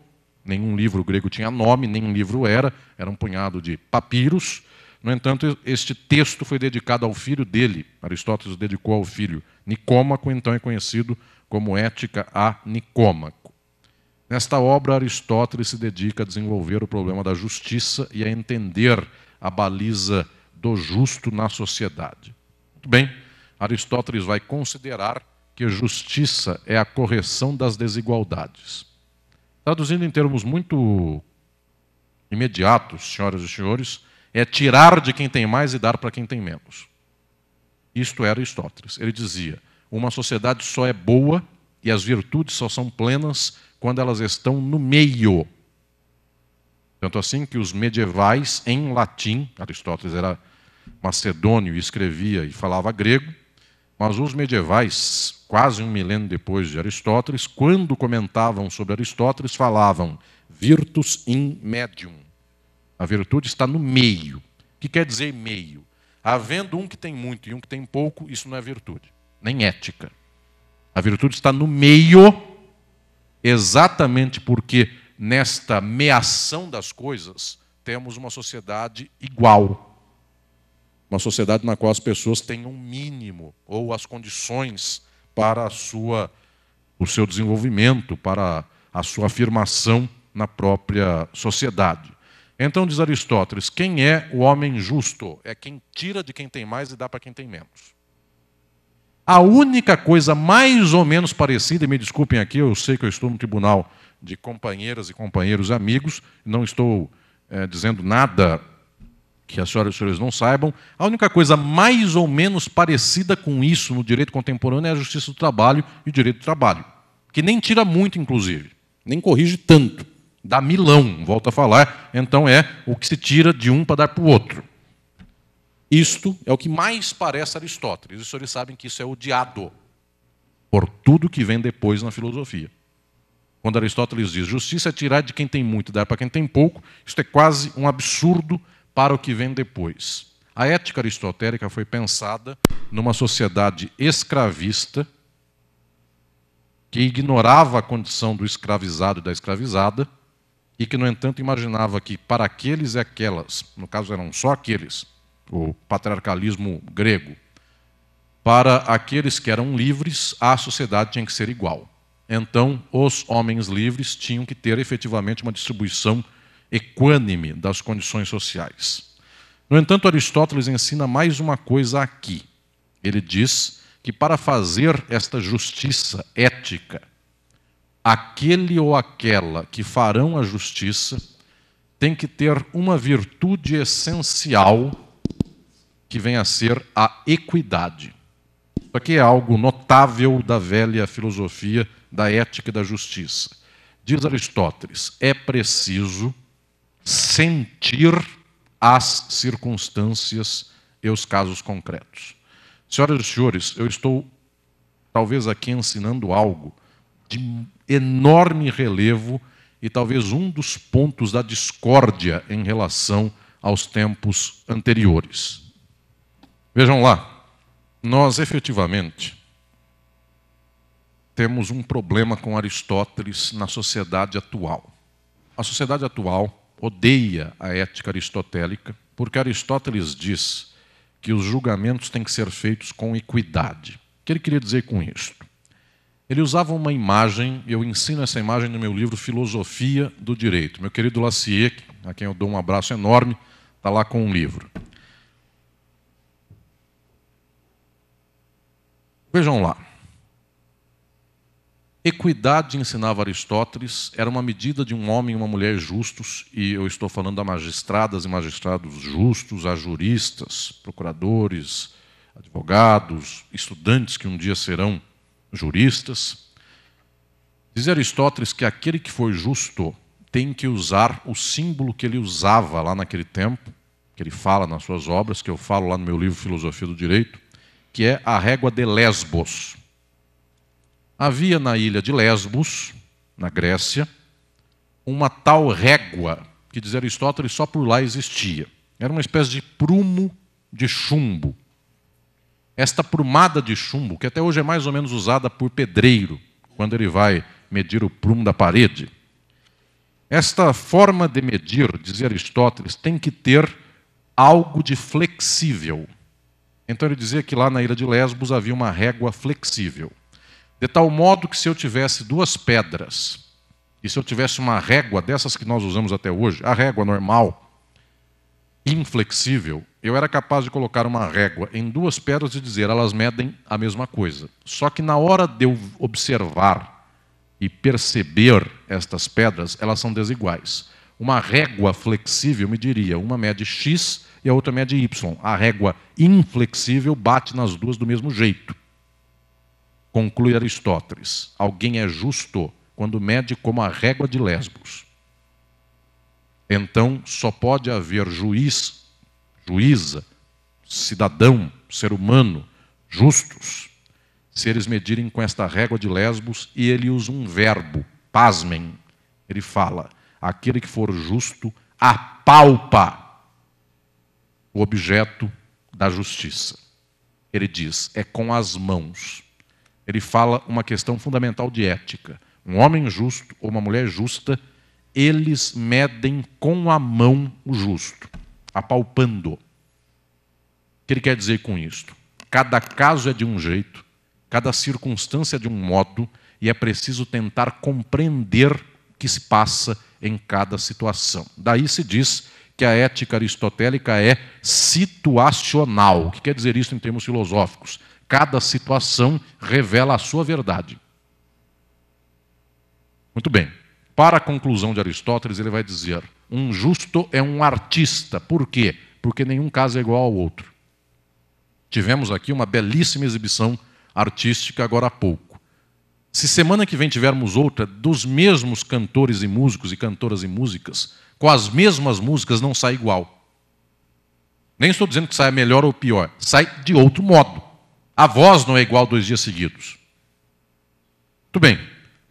Nenhum livro grego tinha nome, nenhum livro era um punhado de papiros. No entanto, este texto foi dedicado ao filho dele. Aristóteles dedicou ao filho Nicômaco, então é conhecido como Ética a Nicômaco. Nesta obra, Aristóteles se dedica a desenvolver o problema da justiça e a entender a baliza do justo na sociedade. Muito bem, Aristóteles vai considerar que justiça é a correção das desigualdades. Traduzindo em termos muito imediatos, senhoras e senhores, é tirar de quem tem mais e dar para quem tem menos. Isto era Aristóteles. Ele dizia, uma sociedade só é boa e as virtudes só são plenas quando elas estão no meio. Tanto assim que os medievais, em latim, Aristóteles era macedônio e escrevia e falava grego, mas os medievais, quase um milênio depois de Aristóteles, quando comentavam sobre Aristóteles, falavam virtus in medium. A virtude está no meio. O que quer dizer meio? Havendo um que tem muito e um que tem pouco, isso não é virtude, nem ética. A virtude está no meio, exatamente porque nesta meação das coisas temos uma sociedade igual. Uma sociedade na qual as pessoas têm um mínimo ou as condições para o seu desenvolvimento, para a sua afirmação na própria sociedade. Então, diz Aristóteles, quem é o homem justo? É quem tira de quem tem mais e dá para quem tem menos. A única coisa mais ou menos parecida, e me desculpem aqui, eu sei que eu estou no tribunal de companheiras e companheiros amigos, não estou dizendo nada que as senhoras e os senhores não saibam, a única coisa mais ou menos parecida com isso no direito contemporâneo é a justiça do trabalho e o direito do trabalho, que nem tira muito, inclusive, nem corrige tanto, dá milão, volto a falar, então é o que se tira de um para dar para o outro. Isto é o que mais parece Aristóteles, e os senhores sabem que isso é odiado por tudo que vem depois na filosofia. Quando Aristóteles diz justiça é tirar de quem tem muito e dar para quem tem pouco, isso é quase um absurdo para o que vem depois. A ética aristotélica foi pensada numa sociedade escravista que ignorava a condição do escravizado e da escravizada e que, no entanto, imaginava que para aqueles e aquelas, no caso eram só aqueles, o patriarcalismo grego, para aqueles que eram livres, a sociedade tinha que ser igual. Então, os homens livres tinham que ter efetivamente uma distribuição equânime das condições sociais. No entanto, Aristóteles ensina mais uma coisa aqui. Ele diz que para fazer esta justiça ética, aquele ou aquela que farão a justiça tem que ter uma virtude essencial que vem a ser a equidade. Isso aqui é algo notável da velha filosofia da ética e da justiça. Diz Aristóteles, é preciso sentir as circunstâncias e os casos concretos. Senhoras e senhores, eu estou talvez aqui ensinando algo de enorme relevo e talvez um dos pontos da discórdia em relação aos tempos anteriores. Vejam lá, nós efetivamente temos um problema com Aristóteles na sociedade atual. A sociedade atual odeia a ética aristotélica porque Aristóteles diz que os julgamentos têm que ser feitos com equidade. O que ele queria dizer com isso? Ele usava uma imagem, eu ensino essa imagem no meu livro Filosofia do Direito. Meu querido Lassier, a quem eu dou um abraço enorme, está lá com um livro. Vejam lá. Equidade, ensinava Aristóteles, era uma medida de um homem e uma mulher justos, e eu estou falando a magistradas e magistrados justos, a juristas, procuradores, advogados, estudantes que um dia serão juristas. Diz Aristóteles que aquele que for justo tem que usar o símbolo que ele usava lá naquele tempo, que ele fala nas suas obras, que eu falo lá no meu livro Filosofia do Direito, que é a régua de Lesbos. Havia na ilha de Lesbos, na Grécia, uma tal régua, que diz Aristóteles só por lá existia. Era uma espécie de prumo de chumbo. Esta prumada de chumbo, que até hoje é mais ou menos usada por pedreiro, quando ele vai medir o prumo da parede. Esta forma de medir, dizia Aristóteles, tem que ter algo de flexível. Então ele dizia que lá na ilha de Lesbos havia uma régua flexível. De tal modo que se eu tivesse duas pedras, e se eu tivesse uma régua dessas que nós usamos até hoje, a régua normal, inflexível, eu era capaz de colocar uma régua em duas pedras e dizer, elas medem a mesma coisa. Só que na hora de eu observar e perceber estas pedras, elas são desiguais. Uma régua flexível me diria, uma mede X e a outra mede Y. A régua inflexível bate nas duas do mesmo jeito. Conclui Aristóteles, alguém é justo quando mede como a régua de Lesbos. Então, só pode haver juiz, juíza, cidadão, ser humano, justos, se eles medirem com esta régua de Lesbos, e ele usa um verbo, pasmem. Ele fala, aquele que for justo apalpa o objeto da justiça. Ele diz, é com as mãos. Ele fala uma questão fundamental de ética. Um homem justo ou uma mulher justa, eles medem com a mão o justo, apalpando. O que ele quer dizer com isto? Cada caso é de um jeito, cada circunstância é de um modo, e é preciso tentar compreender o que se passa em cada situação. Daí se diz que a ética aristotélica é situacional. O que quer dizer isso em termos filosóficos? cada situação revela a sua verdade. Muito bem. Para a conclusão de Aristóteles, ele vai dizer: um justo é um artista. Por quê? Porque nenhum caso é igual ao outro. Tivemos aqui uma belíssima exibição artística agora há pouco. Se semana que vem tivermos outra dos mesmos cantores e músicos e cantoras e músicas, com as mesmas músicas, não sai igual. Nem estou dizendo que sai melhor ou pior, sai de outro modo. A voz não é igual 2 dias seguidos. Muito bem.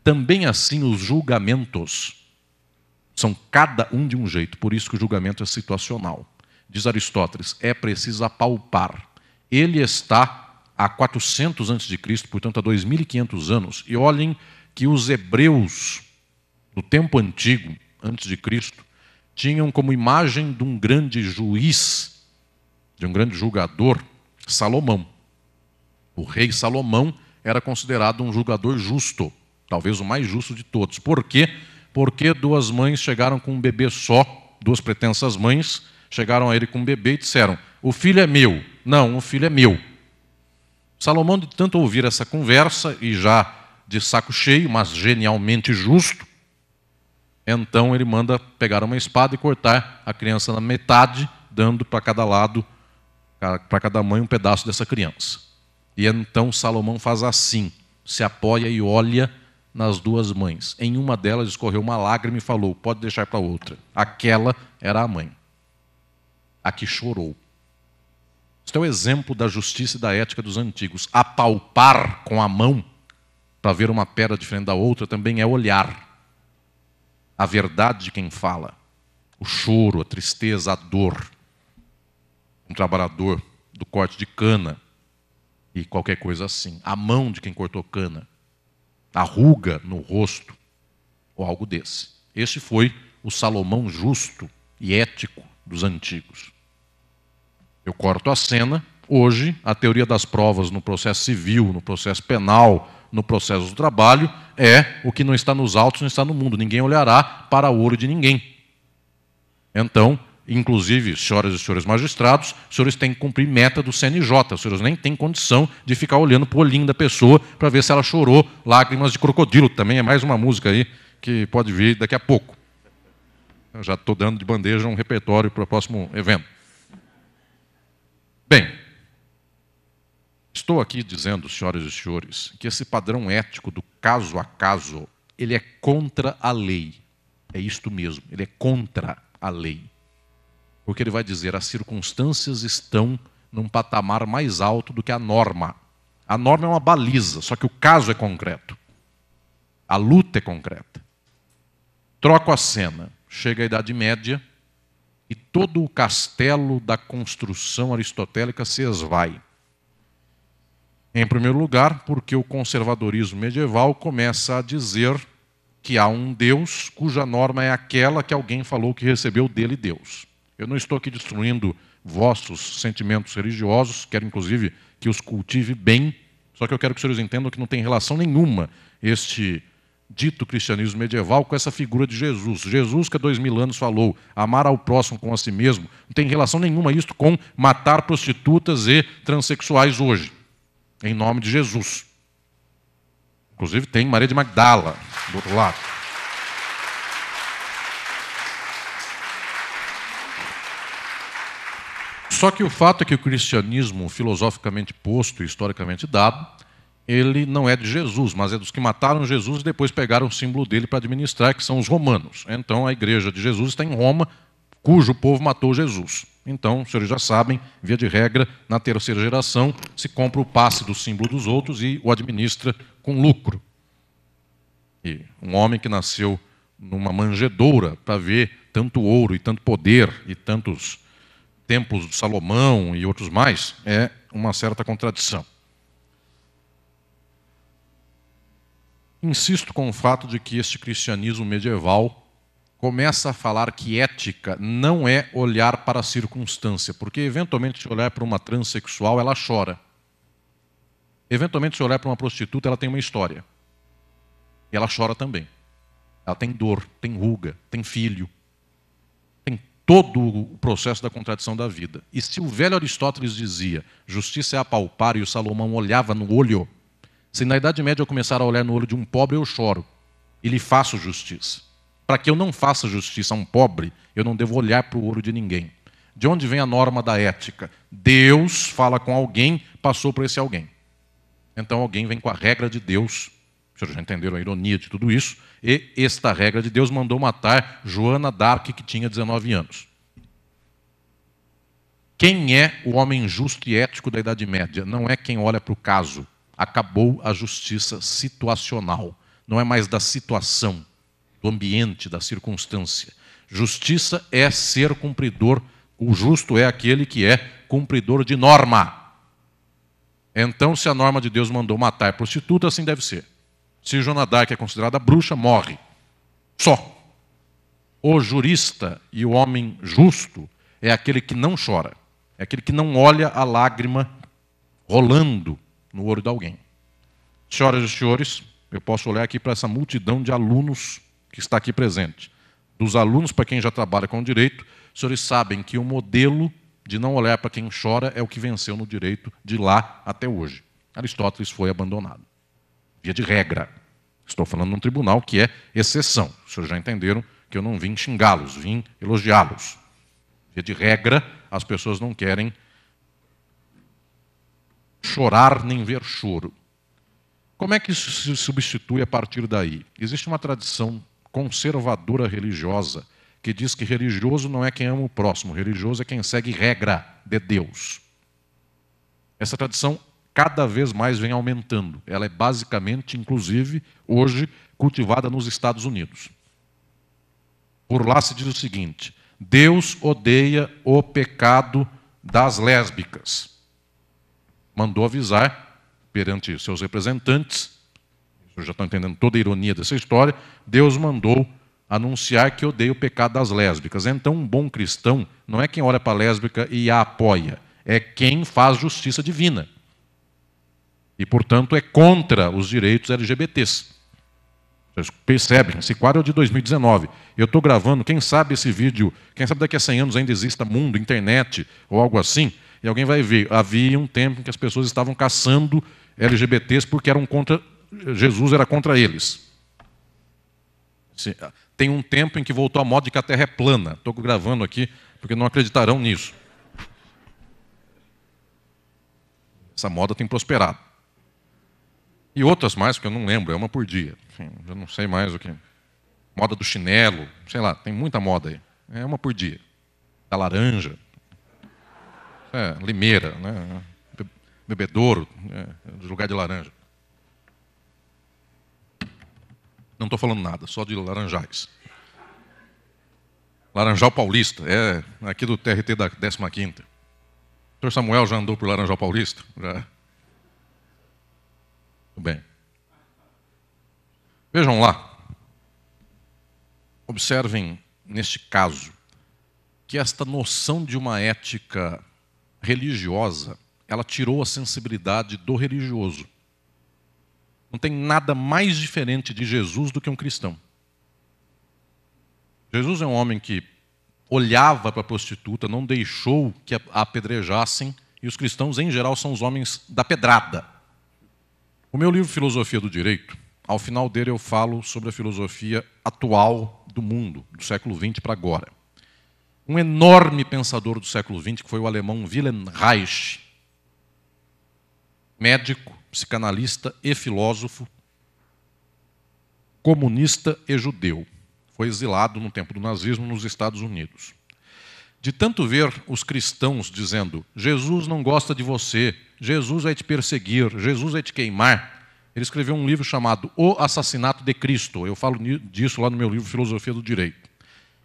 Também assim os julgamentos são cada um de um jeito, por isso que o julgamento é situacional. Diz Aristóteles, é preciso apalpar. Ele está há 400 a.C., portanto há 2.500 anos, e olhem que os hebreus do tempo antigo, antes de Cristo, tinham como imagem de um grande juiz, de um grande julgador, Salomão. O rei Salomão era considerado um julgador justo, talvez o mais justo de todos. Por quê? Porque 2 mães chegaram com um bebê só, 2 pretensas mães, chegaram a ele com um bebê e disseram, o filho é meu. Não, o filho é meu. Salomão, de tanto ouvir essa conversa, e já de saco cheio, mas genialmente justo, então ele manda pegar uma espada e cortar a criança na metade, dando para cada lado, para cada mãe, um pedaço dessa criança. E então Salomão faz assim, se apoia e olha nas 2 mães. Em uma delas escorreu uma lágrima e falou, pode deixar para outra. Aquela era a mãe. A que chorou. Este é o exemplo da justiça e da ética dos antigos. Apalpar com a mão para ver uma pedra diferente da outra também é olhar a verdade de quem fala. O choro, a tristeza, a dor. Um trabalhador do corte de cana e qualquer coisa assim. A mão de quem cortou cana. A ruga no rosto, ou algo desse. Este foi o Salomão justo e ético dos antigos. Eu corto a cena. Hoje, a teoria das provas no processo civil, no processo penal, no processo do trabalho, é o que não está nos autos, não está no mundo. Ninguém olhará para o olho de ninguém. Então, inclusive, senhoras e senhores magistrados, os senhores têm que cumprir meta do CNJ. Os senhores nem têm condição de ficar olhando para o olhinho da pessoa para ver se ela chorou lágrimas de crocodilo. Também é mais uma música aí que pode vir daqui a pouco. Eu já estou dando de bandeja um repertório para o próximo evento. Bem, estou aqui dizendo, senhoras e senhores, que esse padrão ético do caso a caso, ele é contra a lei. É isto mesmo, ele é contra a lei. Porque ele vai dizer, as circunstâncias estão num patamar mais alto do que a norma. A norma é uma baliza, só que o caso é concreto. A luta é concreta. Troco a cena. Chega a Idade Média e todo o castelo da construção aristotélica se esvai. Em primeiro lugar, porque o conservadorismo medieval começa a dizer que há um Deus cuja norma é aquela que alguém falou que recebeu dele Deus. Eu não estou aqui destruindo vossos sentimentos religiosos, quero inclusive que os cultive bem, só que eu quero que os senhores entendam que não tem relação nenhuma este dito cristianismo medieval com essa figura de Jesus. Jesus, que há 2000 anos falou, amar ao próximo como a si mesmo, não tem relação nenhuma isso com matar prostitutas e transexuais hoje, em nome de Jesus. Inclusive tem Maria de Magdala do outro lado. Só que o fato é que o cristianismo, filosoficamente posto e historicamente dado, ele não é de Jesus, mas é dos que mataram Jesus e depois pegaram o símbolo dele para administrar, que são os romanos. Então a igreja de Jesus está em Roma, cujo povo matou Jesus. Então, os senhores já sabem, via de regra, na terceira geração, se compra o passe do símbolo dos outros e o administra com lucro. E um homem que nasceu numa manjedoura para ver tanto ouro e tanto poder e tantos templos de Salomão e outros mais, é uma certa contradição. Insisto com o fato de que este cristianismo medieval começa a falar que ética não é olhar para a circunstância, porque eventualmente se olhar para uma transexual, ela chora. Eventualmente se olhar para uma prostituta, ela tem uma história. E ela chora também. Ela tem dor, tem ruga, tem filho. Tem todo o processo da contradição da vida. E se o velho Aristóteles dizia, justiça é apalpar, e o Salomão olhava no olho, se na Idade Média eu começar a olhar no olho de um pobre, eu choro e lhe faço justiça. Para que eu não faça justiça a um pobre, eu não devo olhar para o olho de ninguém. De onde vem a norma da ética? Deus fala com alguém, passou por esse alguém. Então alguém vem com a regra de Deus. Vocês já entenderam a ironia de tudo isso? E esta regra de Deus mandou matar Joana d'Arc, que tinha 19 anos. Quem é o homem justo e ético da Idade Média? Não é quem olha para o caso. Acabou a justiça situacional. Não é mais da situação, do ambiente, da circunstância. Justiça é ser cumpridor. O justo é aquele que é cumpridor de norma. Então, se a norma de Deus mandou matar prostituta, assim deve ser. Se Joana d'Arc é considerada bruxa, morre. Só. O jurista e o homem justo é aquele que não chora. É aquele que não olha a lágrima rolando no olho de alguém. Senhoras e senhores, eu posso olhar aqui para essa multidão de alunos que está aqui presente. Dos alunos, para quem já trabalha com o direito, os senhores sabem que o modelo de não olhar para quem chora é o que venceu no direito de lá até hoje. Aristóteles foi abandonado. Via de regra. Estou falando num tribunal que é exceção. Os senhores já entenderam que eu não vim xingá-los, vim elogiá-los. Via de regra, as pessoas não querem chorar nem ver choro. Como é que isso se substitui a partir daí? Existe uma tradição conservadora religiosa que diz que religioso não é quem ama o próximo, religioso é quem segue regra de Deus. Essa tradição cada vez mais vem aumentando. Ela é basicamente, inclusive, hoje, cultivada nos Estados Unidos. Por lá se diz o seguinte: Deus odeia o pecado das lésbicas. Mandou avisar perante seus representantes, vocês já estão entendendo toda a ironia dessa história, Deus mandou anunciar que odeia o pecado das lésbicas. Então, um bom cristão não é quem olha para a lésbica e a apoia, é quem faz justiça divina. E, portanto, é contra os direitos LGBTs. Vocês percebem, esse quadro é de 2019. Eu estou gravando, quem sabe esse vídeo, quem sabe daqui a 100 anos ainda exista mundo, internet ou algo assim, e alguém vai ver. Havia um tempo em que as pessoas estavam caçando LGBTs porque eram contra, Jesus era contra eles. Tem um tempo em que voltou a moda de que a Terra é plana. Estou gravando aqui porque não acreditarão nisso. Essa moda tem prosperado. E outras mais, que eu não lembro, é uma por dia. Enfim, eu não sei mais o que. Moda do chinelo, sei lá, tem muita moda aí. É uma por dia. Da laranja. Limeira, né? Bebedouro, do lugar de laranja. Não estou falando nada, só de laranjais. Laranjal Paulista, é aqui do TRT da 15ª. O senhor Samuel já andou por Laranjal Paulista? Já. Bem, vejam lá, observem neste caso que esta noção de uma ética religiosa, ela tirou a sensibilidade do religioso. Não tem nada mais diferente de Jesus do que um cristão. Jesus é um homem que olhava para a prostituta, não deixou que a apedrejassem, e os cristãos, em geral, são os homens da pedrada. O meu livro Filosofia do Direito, ao final dele eu falo sobre a filosofia atual do mundo, do século XX para agora. Um enorme pensador do século XX, que foi o alemão Wilhelm Reich, médico, psicanalista e filósofo, comunista e judeu. Foi exilado no tempo do nazismo nos Estados Unidos. De tanto ver os cristãos dizendo, Jesus não gosta de você, Jesus vai te perseguir, Jesus vai te queimar, ele escreveu um livro chamado O Assassinato de Cristo. Eu falo disso lá no meu livro Filosofia do Direito.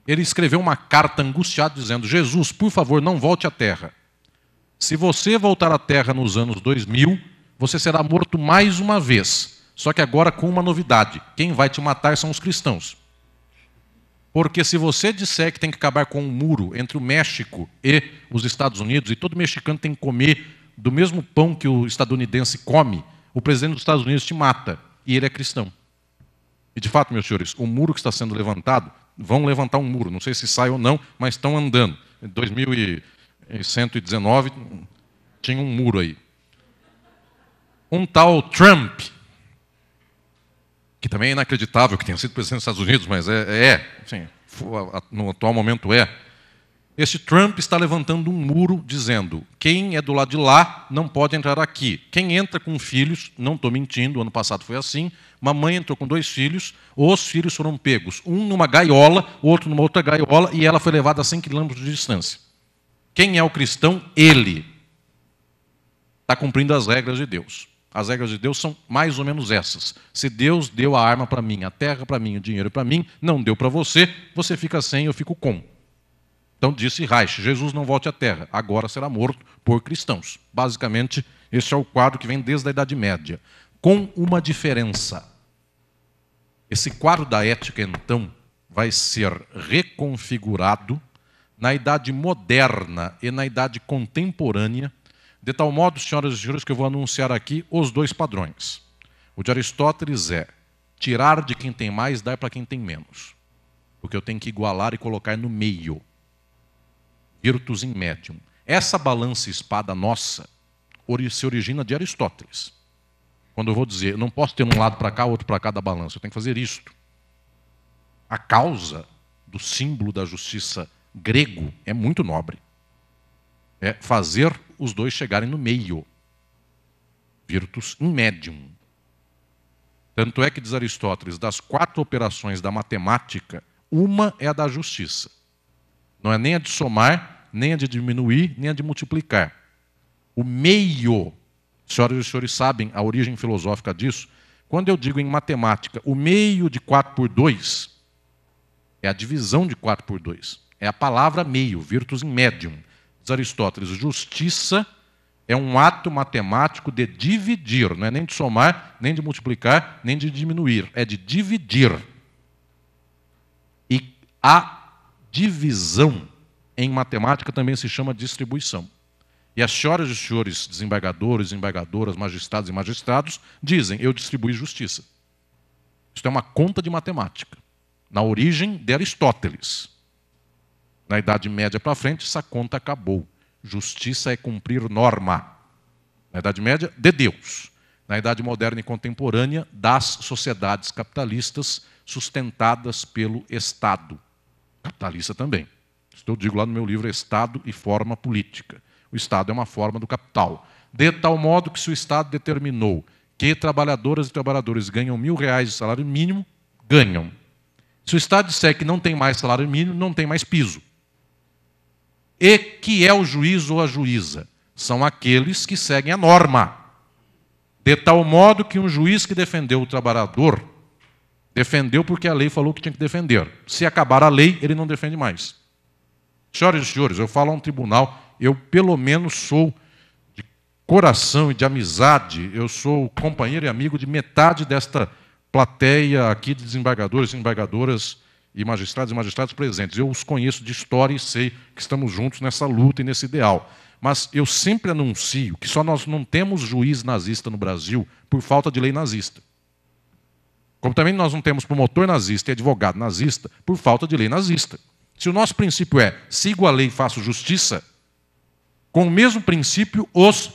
Ele escreveu uma carta angustiada dizendo, Jesus, por favor, não volte à Terra. Se você voltar à Terra nos anos 2000, você será morto mais uma vez. Só que agora com uma novidade. Quem vai te matar são os cristãos. Porque se você disser que tem que acabar com um muro entre o México e os Estados Unidos, e todo mexicano tem que comer do mesmo pão que o estadunidense come, o presidente dos Estados Unidos te mata. E ele é cristão. E de fato, meus senhores, o muro que está sendo levantado vão levantar um muro. Não sei se sai ou não, mas estão andando. Em 2119 tinha um muro aí. Um tal Trump, que também é inacreditável que tenha sido presidente dos Estados Unidos, mas enfim, no atual momento é. Esse Trump está levantando um muro dizendo: quem é do lado de lá não pode entrar aqui. Quem entra com filhos, não estou mentindo, ano passado foi assim, uma mãe entrou com 2 filhos, os filhos foram pegos, um numa gaiola, outro numa outra gaiola, e ela foi levada a 100 quilômetros de distância. Quem é o cristão? Ele está cumprindo as regras de Deus. As regras de Deus são mais ou menos essas. Se Deus deu a arma para mim, a terra para mim, o dinheiro para mim, não deu para você, você fica sem, eu fico com. Então disse Reich: Jesus não volte à terra, agora será morto por cristãos. Basicamente, esse é o quadro que vem desde a Idade Média. Com uma diferença. Esse quadro da ética, então, vai ser reconfigurado na Idade Moderna e na Idade Contemporânea, de tal modo, senhoras e senhores, que eu vou anunciar aqui os 2 padrões. O de Aristóteles é tirar de quem tem mais, dar para quem tem menos. Porque eu tenho que igualar e colocar no meio. Virtus in medium. Essa balança espada nossa se origina de Aristóteles. Quando eu vou dizer, eu não posso ter um lado para cá, outro para cá da balança, eu tenho que fazer isto. A causa do símbolo da justiça grego é muito nobre. É fazer os 2 chegarem no meio. Virtus in medium. Tanto é que, diz Aristóteles, das 4 operações da matemática, uma é a da justiça. Não é nem a de somar, nem a de diminuir, nem a de multiplicar. O meio, senhoras e senhores sabem a origem filosófica disso, quando eu digo em matemática, o meio de 4 por 2, é a divisão de 4 por 2. É a palavra meio, virtus in medium. Diz Aristóteles, justiça é um ato matemático de dividir, não é nem de somar, nem de multiplicar, nem de diminuir, é de dividir. E a divisão em matemática também se chama distribuição. E as senhoras e senhores desembargadores, desembargadoras, magistrados e magistrados dizem: eu distribuí justiça. Isso é uma conta de matemática, na origem de Aristóteles. Na Idade Média para frente, essa conta acabou. Justiça é cumprir norma. Na Idade Média, de Deus. Na Idade Moderna e Contemporânea, das sociedades capitalistas sustentadas pelo Estado. Capitalista também. Isso eu digo lá no meu livro, Estado e Forma Política. O Estado é uma forma do capital. De tal modo que se o Estado determinou que trabalhadoras e trabalhadores ganham R$1.000 de salário mínimo, ganham. Se o Estado disser que não tem mais salário mínimo, não tem mais piso. E que é o juiz ou a juíza? São aqueles que seguem a norma. De tal modo que um juiz que defendeu o trabalhador, defendeu porque a lei falou que tinha que defender. Se acabar a lei, ele não defende mais. Senhoras e senhores, eu falo a um tribunal, eu pelo menos sou de coração e de amizade, eu sou companheiro e amigo de metade desta plateia aqui de desembargadores, desembargadoras e magistrados presentes. Eu os conheço de história e sei que estamos juntos nessa luta e nesse ideal. Mas eu sempre anuncio que só nós não temos juiz nazista no Brasil por falta de lei nazista. Como também nós não temos promotor nazista e advogado nazista por falta de lei nazista. Se o nosso princípio é sigo a lei e faço justiça, com o mesmo princípio os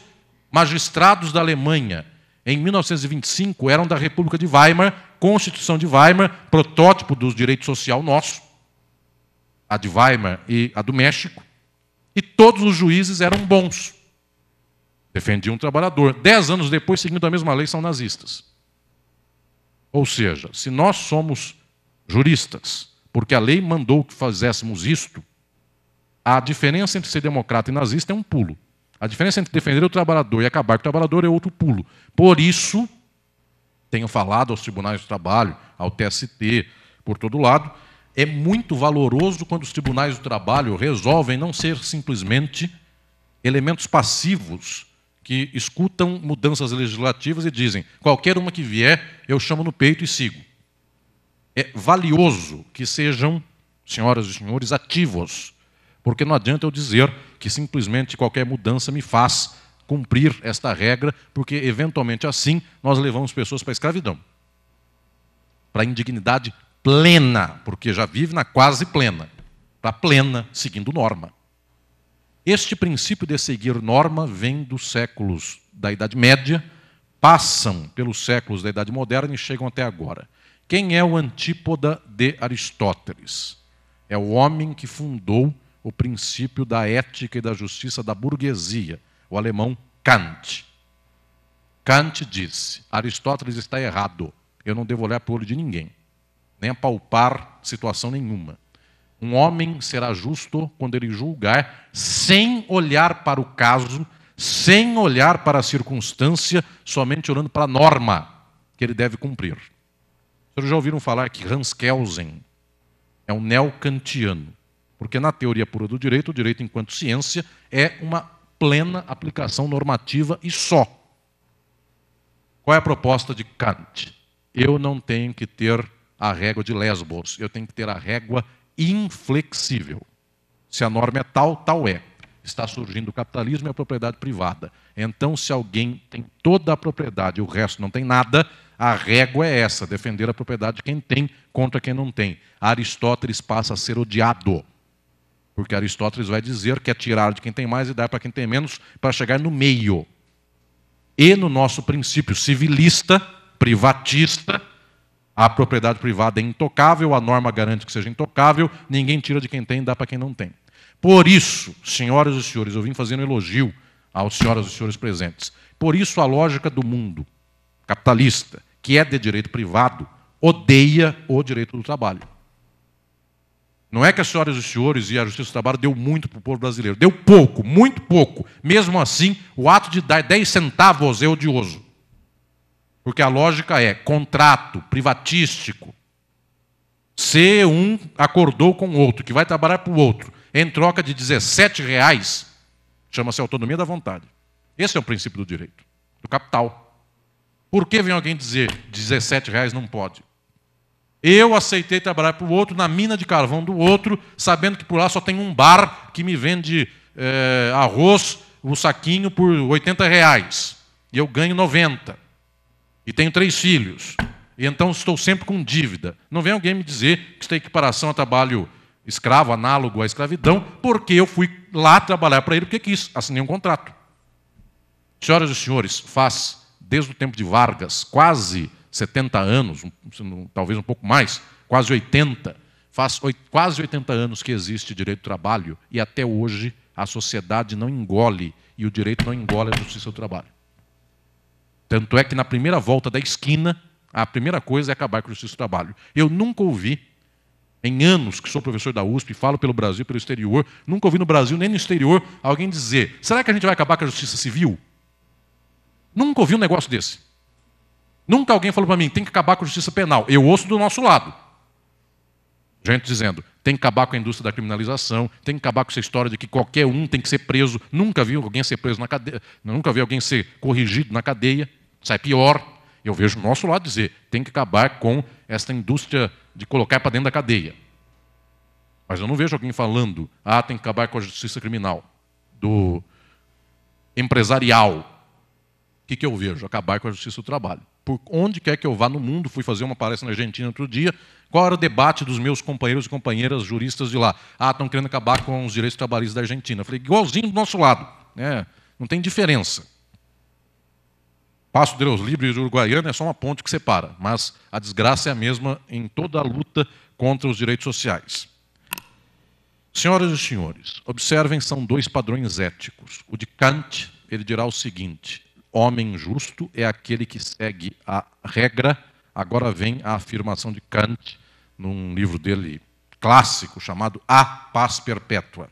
magistrados da Alemanha, em 1925, eram da República de Weimar, Constituição de Weimar, protótipo dos direitos social nosso, a de Weimar e a do México, e todos os juízes eram bons. Defendiam o trabalhador. 10 anos depois, seguindo a mesma lei, são nazistas. Ou seja, se nós somos juristas, porque a lei mandou que fizéssemos isto, a diferença entre ser democrata e nazista é um pulo. A diferença entre defender o trabalhador e acabar com o trabalhador é outro pulo. Por isso, tenho falado aos tribunais do trabalho, ao TST, por todo lado, é muito valoroso quando os tribunais do trabalho resolvem não ser simplesmente elementos passivos que escutam mudanças legislativas e dizem, qualquer uma que vier, eu chamo no peito e sigo. É valioso que sejam, senhoras e senhores, ativos, porque não adianta eu dizer que simplesmente qualquer mudança me faz cumprir esta regra, porque eventualmente assim nós levamos pessoas para a escravidão, para a indignidade plena, porque já vive na quase plena, para plena, seguindo norma. Este princípio de seguir norma vem dos séculos da Idade Média, passam pelos séculos da Idade Moderna e chegam até agora. Quem é o antípoda de Aristóteles? É o homem que fundou o princípio da ética e da justiça da burguesia, o alemão Kant. Kant disse: Aristóteles está errado, eu não devo olhar para o olho de ninguém, nem apalpar situação nenhuma. Um homem será justo quando ele julgar sem olhar para o caso, sem olhar para a circunstância, somente olhando para a norma que ele deve cumprir. Vocês já ouviram falar que Hans Kelsen é um neo-kantiano, porque na teoria pura do direito, o direito enquanto ciência é uma plena aplicação normativa e só. Qual é a proposta de Kant? Eu não tenho que ter a régua de Lesbos, eu tenho que ter a régua inflexível. Se a norma é tal, tal é. Está surgindo o capitalismo e a propriedade privada. Então, se alguém tem toda a propriedade e o resto não tem nada, a régua é essa, defender a propriedade de quem tem contra quem não tem. Aristóteles passa a ser odiado, porque Aristóteles vai dizer que é tirar de quem tem mais e dar para quem tem menos, para chegar no meio. E no nosso princípio civilista, privatista, a propriedade privada é intocável, a norma garante que seja intocável, ninguém tira de quem tem e dá para quem não tem. Por isso, senhoras e senhores, eu vim fazendo elogio aos senhoras e senhores presentes. Por isso a lógica do mundo capitalista, que é de direito privado, odeia o direito do trabalho. Não é que as senhoras e senhores e a Justiça do Trabalho deu muito para o povo brasileiro. Deu pouco, muito pouco. Mesmo assim, o ato de dar 10 centavos é odioso. Porque a lógica é contrato privatístico. Se um acordou com o outro, que vai trabalhar para o outro, em troca de R$17, chama-se autonomia da vontade. Esse é o princípio do direito, do capital. Por que vem alguém dizer R$17 não pode? Eu aceitei trabalhar para o outro, na mina de carvão do outro, sabendo que por lá só tem um bar que me vende arroz, o saquinho, por R$80. E eu ganho 90. E tenho 3 filhos. E então estou sempre com dívida. Não vem alguém me dizer que isso tem equiparação a trabalho escravo, análogo à escravidão, porque eu fui lá trabalhar para ele porque quis, assinei um contrato. Senhoras e senhores, faz, desde o tempo de Vargas, quase 70 anos, talvez um pouco mais, quase 80, faz quase 80 anos que existe direito do trabalho e até hoje a sociedade não engole e o direito não engole a justiça do trabalho. Tanto é que na primeira volta da esquina, a primeira coisa é acabar com a justiça do trabalho. Eu nunca ouvi, em anos que sou professor da USP, falo pelo Brasil e pelo exterior, nunca ouvi no Brasil nem no exterior alguém dizer: será que a gente vai acabar com a justiça civil? Nunca ouvi um negócio desse. Nunca alguém falou para mim: tem que acabar com a justiça penal. Eu ouço do nosso lado. Gente dizendo: tem que acabar com a indústria da criminalização, tem que acabar com essa história de que qualquer um tem que ser preso. Nunca vi alguém ser preso na cadeia, nunca vi alguém ser corrigido na cadeia. Sai pior. Eu vejo do nosso lado dizer: tem que acabar com essa indústria de colocar para dentro da cadeia. Mas eu não vejo alguém falando: tem que acabar com a justiça criminal, do empresarial. O que eu vejo? Acabar com a justiça do trabalho. Por onde quer que eu vá no mundo, fui fazer uma palestra na Argentina outro dia, qual era o debate dos meus companheiros e companheiras juristas de lá? Estão querendo acabar com os direitos trabalhistas da Argentina. Eu falei: igualzinho do nosso lado. Não tem diferença. Passo de Deus Livre e Uruguaiana é só uma ponte que separa, mas a desgraça é a mesma em toda a luta contra os direitos sociais. Senhoras e senhores, observem, são 2 padrões éticos. O de Kant, ele dirá o seguinte: homem justo é aquele que segue a regra. Agora vem a afirmação de Kant, num livro dele clássico, chamado A Paz Perpétua.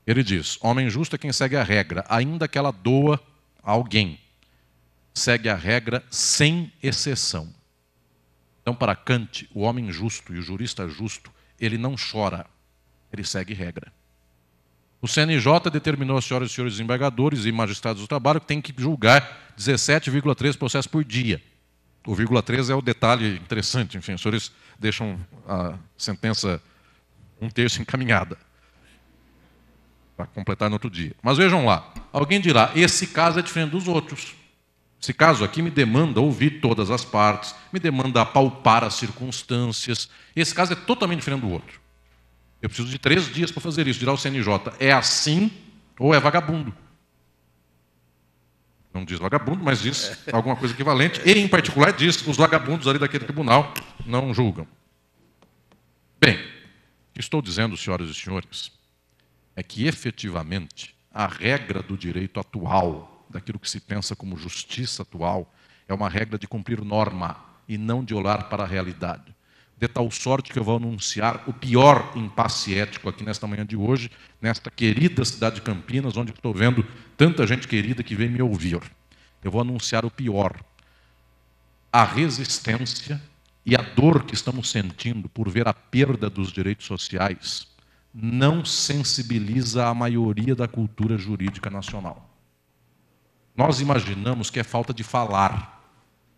Ele diz: homem justo é quem segue a regra, ainda que ela doa a alguém. Segue a regra sem exceção. Então, para Kant, o homem justo e o jurista justo, ele não chora, ele segue regra. O CNJ determinou às senhoras e senhores desembargadores e magistrados do trabalho que tem que julgar 17,3 processos por dia. O 0,3 é o detalhe interessante, enfim, os senhores deixam a sentença 1/3 encaminhada, para completar no outro dia. Mas vejam lá, alguém dirá: esse caso é diferente dos outros. Esse caso aqui me demanda ouvir todas as partes, me demanda apalpar as circunstâncias. Esse caso é totalmente diferente do outro. Eu preciso de 3 dias para fazer isso, tirar o CNJ. É assim ou é vagabundo? Não diz vagabundo, mas diz alguma coisa equivalente. E, em particular, diz que os vagabundos ali daquele tribunal não julgam. Bem, o que estou dizendo, senhoras e senhores, é que, efetivamente, a regra do direito atual, daquilo que se pensa como justiça atual, é uma regra de cumprir norma e não de olhar para a realidade. De tal sorte que eu vou anunciar o pior impasse ético aqui nesta manhã de hoje, nesta querida cidade de Campinas, onde estou vendo tanta gente querida que vem me ouvir. Eu vou anunciar o pior. A resistência e a dor que estamos sentindo por ver a perda dos direitos sociais não sensibiliza a maioria da cultura jurídica nacional. Nós imaginamos que é falta de falar.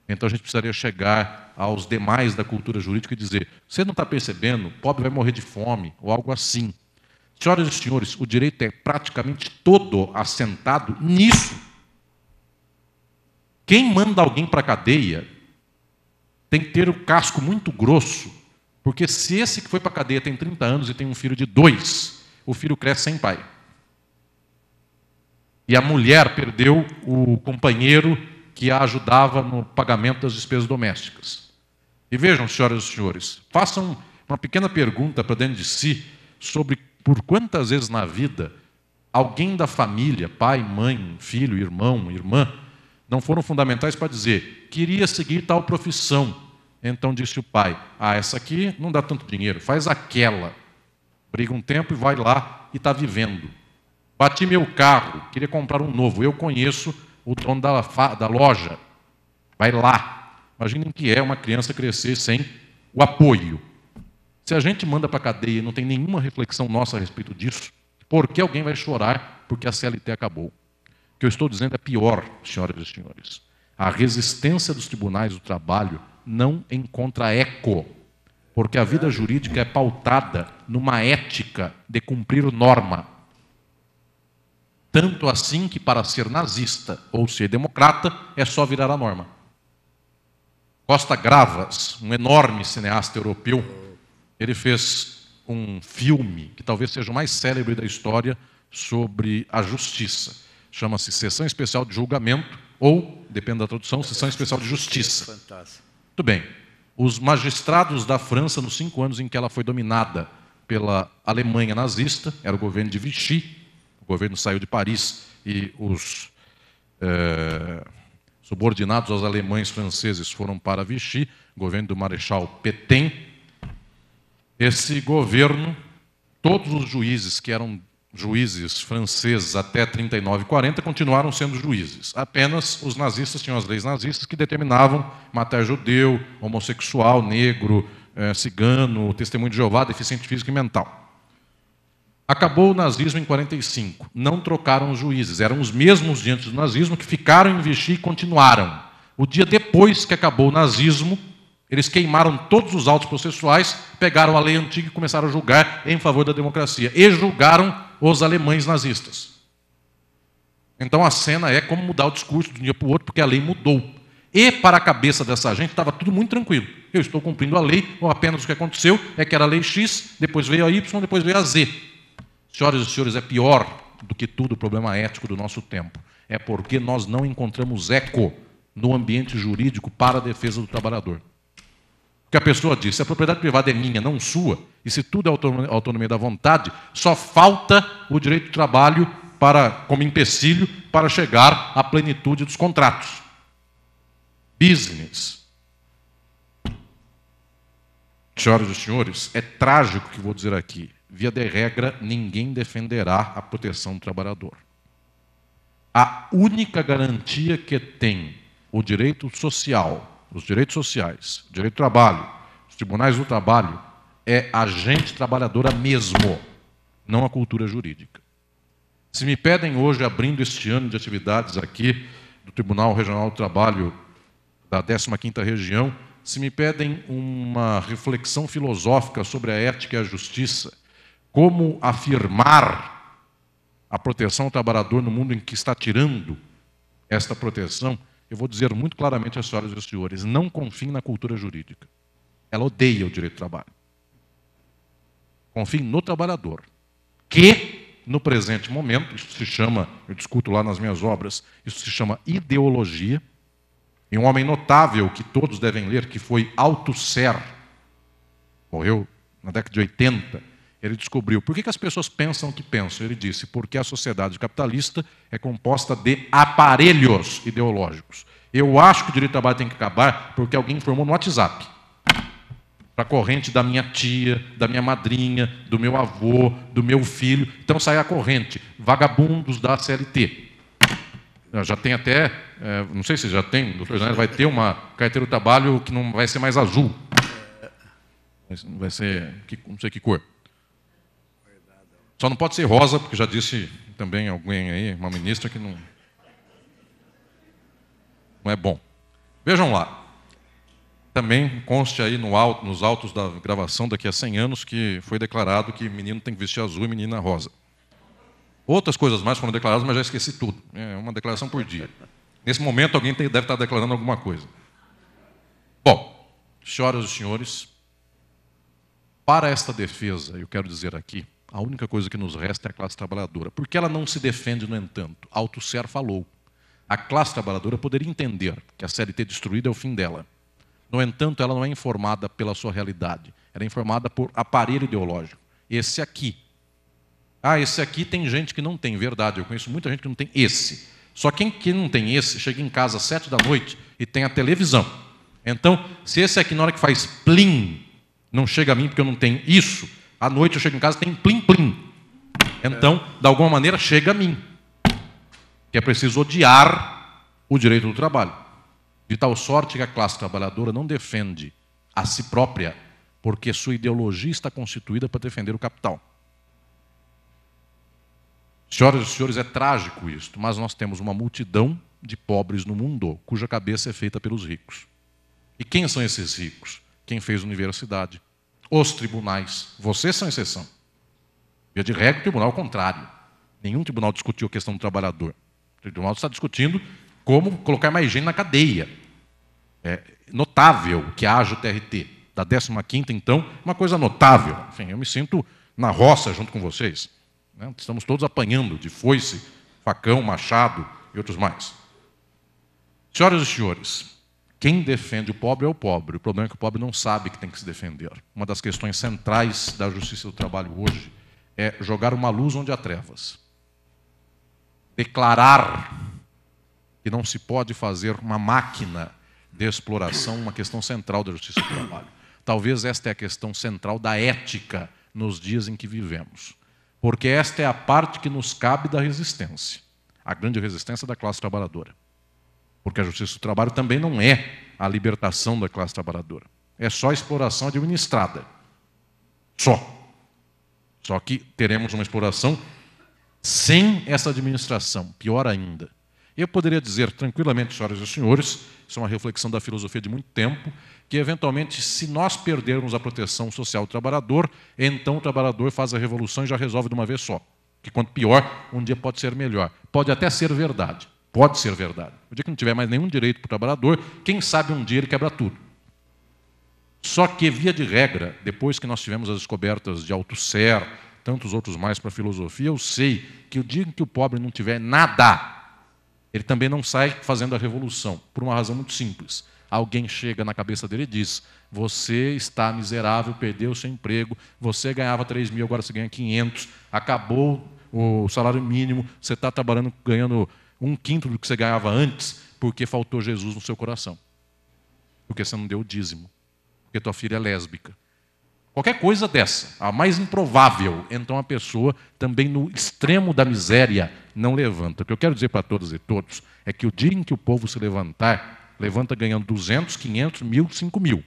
Então a gente precisaria chegar aos demais da cultura jurídica e dizer: você não está percebendo, o pobre vai morrer de fome, ou algo assim. Senhoras e senhores, o direito é praticamente todo assentado nisso. Quem manda alguém para a cadeia tem que ter o casco muito grosso, porque se esse que foi para a cadeia tem 30 anos e tem um filho de 2, o filho cresce sem pai. E a mulher perdeu o companheiro que a ajudava no pagamento das despesas domésticas. E vejam, senhoras e senhores, façam uma pequena pergunta para dentro de si sobre por quantas vezes na vida alguém da família, pai, mãe, filho, irmão, irmã, não foram fundamentais para dizer: queria seguir tal profissão. Então disse o pai: essa aqui não dá tanto dinheiro, faz aquela. Briga um tempo e vai lá e está vivendo. Bati meu carro, queria comprar um novo. Eu conheço o dono da loja. Vai lá. Imaginem que é uma criança crescer sem o apoio. Se a gente manda para a cadeia e não tem nenhuma reflexão nossa a respeito disso, por que alguém vai chorar porque a CLT acabou? O que eu estou dizendo é pior, senhoras e senhores. A resistência dos tribunais do trabalho não encontra eco, porque a vida jurídica é pautada numa ética de cumprir norma. Tanto assim que para ser nazista ou ser democrata é só virar a norma. Costa Gravas, um enorme cineasta europeu, ele fez um filme que talvez seja o mais célebre da história sobre a justiça. Chama-se Sessão Especial de Julgamento ou, depende da tradução, Sessão Especial de Justiça. Fantástico. Muito bem. Os magistrados da França, nos 5 anos em que ela foi dominada pela Alemanha nazista, era o governo de Vichy, o governo saiu de Paris e os subordinados aos alemães franceses foram para Vichy, governo do Marechal Pétain. Esse governo, todos os juízes que eram juízes franceses até 39 e 40 continuaram sendo juízes. Apenas os nazistas tinham as leis nazistas que determinavam matar judeu, homossexual, negro, cigano, testemunho de Jeová, deficiente físico e mental. Acabou o nazismo em 45. Não trocaram os juízes. Eram os mesmos diante do nazismo que ficaram em Vichy e continuaram. O dia depois que acabou o nazismo, eles queimaram todos os autos processuais, pegaram a lei antiga e começaram a julgar em favor da democracia. E julgaram os alemães nazistas. Então a cena é como mudar o discurso de um dia para o outro, porque a lei mudou. E para a cabeça dessa gente estava tudo muito tranquilo. Eu estou cumprindo a lei, ou apenas o que aconteceu é que era a lei X, depois veio a Y, depois veio a Z. Senhoras e senhores, é pior do que tudo o problema ético do nosso tempo. É porque nós não encontramos eco no ambiente jurídico para a defesa do trabalhador. Porque a pessoa diz: se a propriedade privada é minha, não sua, e se tudo é autonomia da vontade, só falta o direito do trabalho como empecilho para chegar à plenitude dos contratos. Business. Senhoras e senhores, é trágico o que vou dizer aqui. Via de regra, ninguém defenderá a proteção do trabalhador. A única garantia que tem o direito social, os direitos sociais, o direito do trabalho, os tribunais do trabalho, é a gente trabalhadora mesmo, não a cultura jurídica. Se me pedem hoje, abrindo este ano de atividades aqui do Tribunal Regional do Trabalho da 15ª Região, se me pedem uma reflexão filosófica sobre a ética e a justiça, como afirmar a proteção ao trabalhador no mundo em que está tirando esta proteção, eu vou dizer muito claramente às senhoras e aos senhores, não confiem na cultura jurídica. Ela odeia o direito do trabalho. Confiem no trabalhador, que, no presente momento, isso se chama, eu discuto lá nas minhas obras, isso se chama ideologia. E um homem notável que todos devem ler, que foi Althusser, morreu na década de 80, ele descobriu por que as pessoas pensam o que pensam. Ele disse, porque a sociedade capitalista é composta de aparelhos ideológicos. Eu acho que o direito do trabalho tem que acabar porque alguém informou no WhatsApp. Para a corrente da minha tia, da minha madrinha, do meu avô, do meu filho. Então sai a corrente. Vagabundos da CLT. Já tem até, não sei se já tem, o doutor Janeiro vai ter uma carteira do trabalho que não vai ser mais azul. Vai ser, não sei que cor. Só não pode ser rosa, porque já disse também alguém aí, uma ministra, que não é bom. Vejam lá. Também conste aí nos autos da gravação daqui a 100 anos que foi declarado que menino tem que vestir azul e menina rosa. Outras coisas mais foram declaradas, mas já esqueci tudo. É uma declaração por dia. Nesse momento alguém deve estar declarando alguma coisa. Bom, senhoras e senhores, para esta defesa, eu quero dizer aqui, a única coisa que nos resta é a classe trabalhadora. Por que ela não se defende, no entanto? Althusser falou. A classe trabalhadora poderia entender que a CLT destruída é o fim dela. No entanto, ela não é informada pela sua realidade. Ela é informada por aparelho ideológico. Esse aqui. Esse aqui tem gente que não tem, verdade. Eu conheço muita gente que não tem esse. Só quem que não tem esse, chega em casa às 7 da noite e tem a televisão. Então, se esse aqui, na hora que faz plim, não chega a mim porque eu não tenho isso, à noite eu chego em casa e tem plim-plim. Então, de alguma maneira, chega a mim. Que é preciso odiar o direito do trabalho. De tal sorte que a classe trabalhadora não defende a si própria, porque sua ideologia está constituída para defender o capital. Senhoras e senhores, é trágico isto, mas nós temos uma multidão de pobres no mundo, cuja cabeça é feita pelos ricos. E quem são esses ricos? Quem fez universidade, os tribunais. Vocês são exceção. Via de regra, o tribunal é o contrário. Nenhum tribunal discutiu a questão do trabalhador. O tribunal está discutindo como colocar mais gente na cadeia. É notável que haja o TRT. Da 15ª, então, uma coisa notável. Enfim, eu me sinto na roça junto com vocês. Né? Estamos todos apanhando de foice, facão, machado e outros mais. Senhoras e senhores, quem defende o pobre é o pobre. O problema é que o pobre não sabe que tem que se defender. Uma das questões centrais da justiça do trabalho hoje é jogar uma luz onde há trevas. Declarar que não se pode fazer uma máquina de exploração, uma questão central da justiça do trabalho. Talvez esta é a questão central da ética nos dias em que vivemos. Porque esta é a parte que nos cabe da resistência. A grande resistência da classe trabalhadora. Porque a justiça do trabalho também não é a libertação da classe trabalhadora. É só exploração administrada. Só que teremos uma exploração sem essa administração. Pior ainda. Eu poderia dizer tranquilamente, senhoras e senhores, isso é uma reflexão da filosofia de muito tempo, que eventualmente, se nós perdermos a proteção social do trabalhador, então o trabalhador faz a revolução e já resolve de uma vez só. Que quanto pior, um dia pode ser melhor. Pode até ser verdade. Pode ser verdade. O dia que não tiver mais nenhum direito para o trabalhador, quem sabe um dia ele quebra tudo. Só que, via de regra, depois que nós tivemos as descobertas de Althusser, tantos outros mais para a filosofia, eu sei que o dia em que o pobre não tiver nada, ele também não sai fazendo a revolução, por uma razão muito simples. Alguém chega na cabeça dele e diz, você está miserável, perdeu o seu emprego, você ganhava 3 mil, agora você ganha 500, acabou o salário mínimo, você está trabalhando, ganhando 1/5 do que você ganhava antes, porque faltou Jesus no seu coração. Porque você não deu o dízimo, porque tua filha é lésbica. Qualquer coisa dessa, a mais improvável, então a pessoa também no extremo da miséria não levanta. O que eu quero dizer para todas e todos é que o dia em que o povo se levantar, levanta ganhando 200, 500, 1.000, 5.000.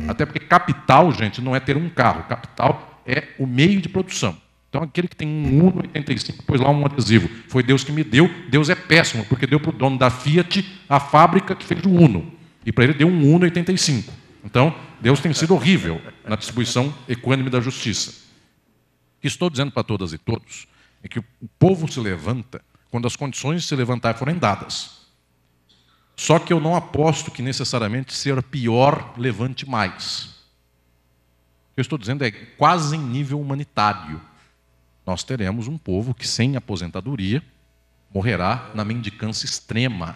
Até porque capital, gente, não é ter um carro. Capital é o meio de produção. Então aquele que tem um Uno 85, pôs lá um adesivo. Foi Deus que me deu. Deus é péssimo, porque deu para o dono da Fiat a fábrica que fez o Uno. E para ele deu um Uno 85. Então, Deus tem sido horrível na distribuição equânime da justiça. O que estou dizendo para todas e todos é que o povo se levanta quando as condições de se levantar forem dadas. Só que eu não aposto que necessariamente ser pior levante mais. O que eu estou dizendo é quase em nível humanitário. Nós teremos um povo que, sem aposentadoria, morrerá na mendicância extrema.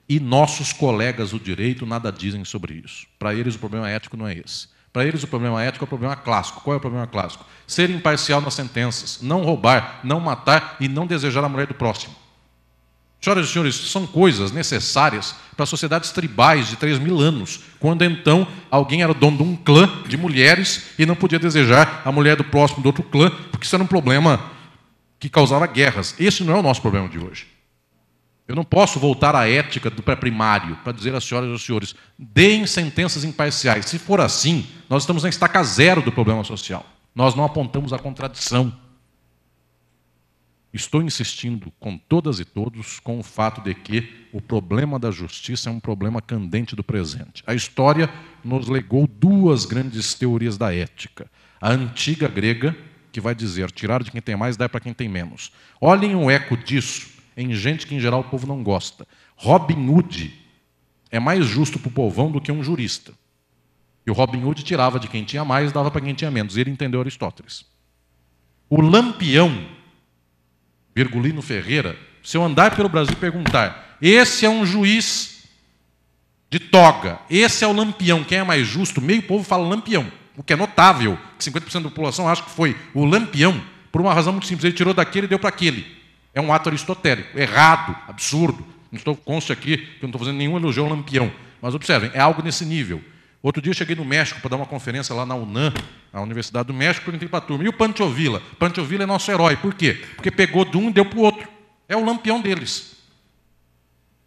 E nossos colegas do direito nada dizem sobre isso. Para eles o problema ético não é esse. Para eles o problema ético é o problema clássico. Qual é o problema clássico? Ser imparcial nas sentenças, não roubar, não matar e não desejar a mulher do próximo. Senhoras e senhores, são coisas necessárias para sociedades tribais de 3.000 anos, quando então alguém era dono de um clã de mulheres e não podia desejar a mulher do próximo do outro clã, porque isso era um problema que causava guerras. Esse não é o nosso problema de hoje. Eu não posso voltar à ética do pré-primário para dizer às senhoras e aos senhores, deem sentenças imparciais. Se for assim, nós estamos na estaca zero do problema social. Nós não apontamos a contradição. Estou insistindo com todas e todos com o fato de que o problema da justiça é um problema candente do presente. A história nos legou duas grandes teorias da ética. A antiga grega, que vai dizer, tirar de quem tem mais, dar para quem tem menos. Olhem o eco disso em gente que, em geral, o povo não gosta. Robin Hood é mais justo para o povão do que um jurista. E o Robin Hood tirava de quem tinha mais, dava para quem tinha menos. E ele entendeu Aristóteles. O Lampião, Virgulino Ferreira, se eu andar pelo Brasil e perguntar, esse é um juiz de toga, esse é o Lampião, quem é mais justo? Meio povo fala Lampião, o que é notável, que 50% da população acha que foi o Lampião, por uma razão muito simples, ele tirou daquele e deu para aquele. É um ato aristotélico, errado, absurdo. Não estou conste aqui que eu não estou fazendo nenhum elogio ao Lampião, mas observem, é algo nesse nível. Outro dia eu cheguei no México para dar uma conferência lá na UNAM, a Universidade do México, perguntei para a turma, e o Pancho Villa? Pancho Villa é nosso herói. Por quê? Porque pegou de um e deu para o outro. É o Lampião deles.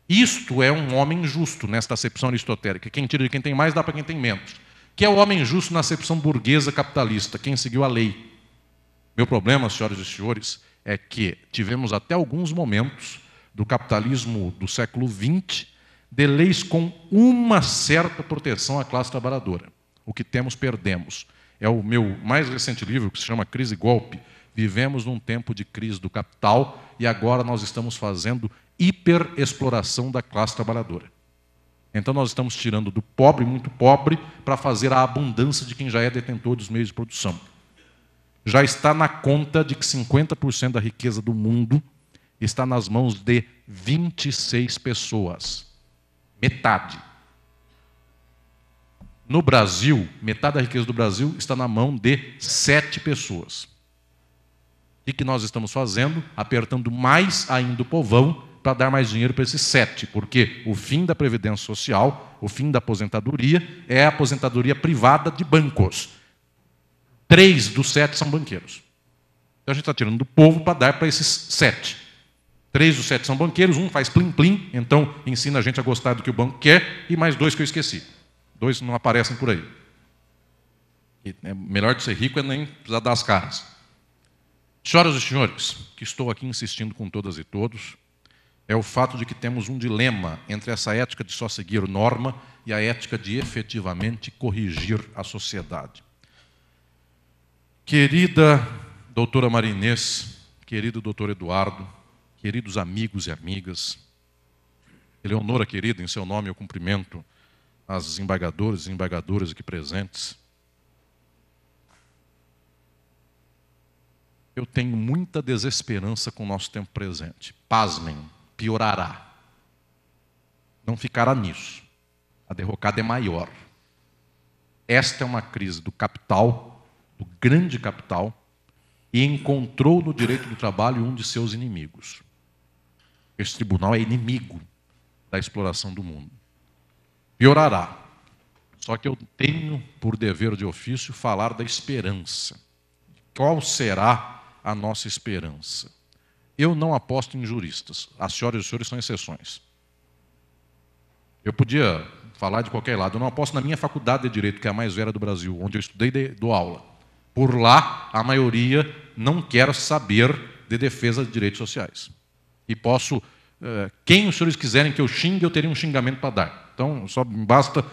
Isto é um homem justo nesta acepção aristotélica. Quem tira de quem tem mais, dá para quem tem menos. Que é o homem justo na acepção burguesa capitalista, quem seguiu a lei. Meu problema, senhoras e senhores, é que tivemos até alguns momentos do capitalismo do século XX de leis com uma certa proteção à classe trabalhadora. O que temos, perdemos. É o meu mais recente livro, que se chama Crise e Golpe. Vivemos num tempo de crise do capital e agora nós estamos fazendo hiperexploração da classe trabalhadora. Então nós estamos tirando do pobre, muito pobre, para fazer a abundância de quem já é detentor dos meios de produção. Já está na conta de que 50% da riqueza do mundo está nas mãos de 26 pessoas. Metade. No Brasil, metade da riqueza do Brasil está na mão de 7 pessoas. O que nós estamos fazendo? Apertando mais ainda o povão para dar mais dinheiro para esses 7, porque o fim da Previdência Social, o fim da aposentadoria, é a aposentadoria privada de bancos. 3 dos 7 são banqueiros. Então a gente está tirando do povo para dar para esses 7. 3 dos 7 são banqueiros, um faz plim-plim, então ensina a gente a gostar do que o banco quer, e mais 2 que eu esqueci. 2 não aparecem por aí. E é melhor de ser rico é nem precisar dar as caras. Senhoras e senhores, que estou aqui insistindo com todas e todos, é o fato de que temos um dilema entre essa ética de só seguir norma e a ética de efetivamente corrigir a sociedade. Querida doutora Marinês, querido doutor Eduardo, queridos amigos e amigas, Eleonora querida, em seu nome eu cumprimento as embargadores e embargadoras aqui presentes. Eu tenho muita desesperança com o nosso tempo presente. Pasmem, piorará. Não ficará nisso. A derrocada é maior. Esta é uma crise do capital, do grande capital, e encontrou no direito do trabalho um de seus inimigos. Esse tribunal é inimigo da exploração do mundo. Piorará. Só que eu tenho, por dever de ofício, falar da esperança. Qual será a nossa esperança? Eu não aposto em juristas. As senhoras e os senhores são exceções. Eu podia falar de qualquer lado. Eu não aposto na minha faculdade de Direito, que é a mais velha do Brasil, onde eu estudei e dou aula. Por lá, a maioria não quer saber de defesa de direitos sociais. E posso, quem os senhores quiserem que eu xingue, eu teria um xingamento para dar. Então, só basta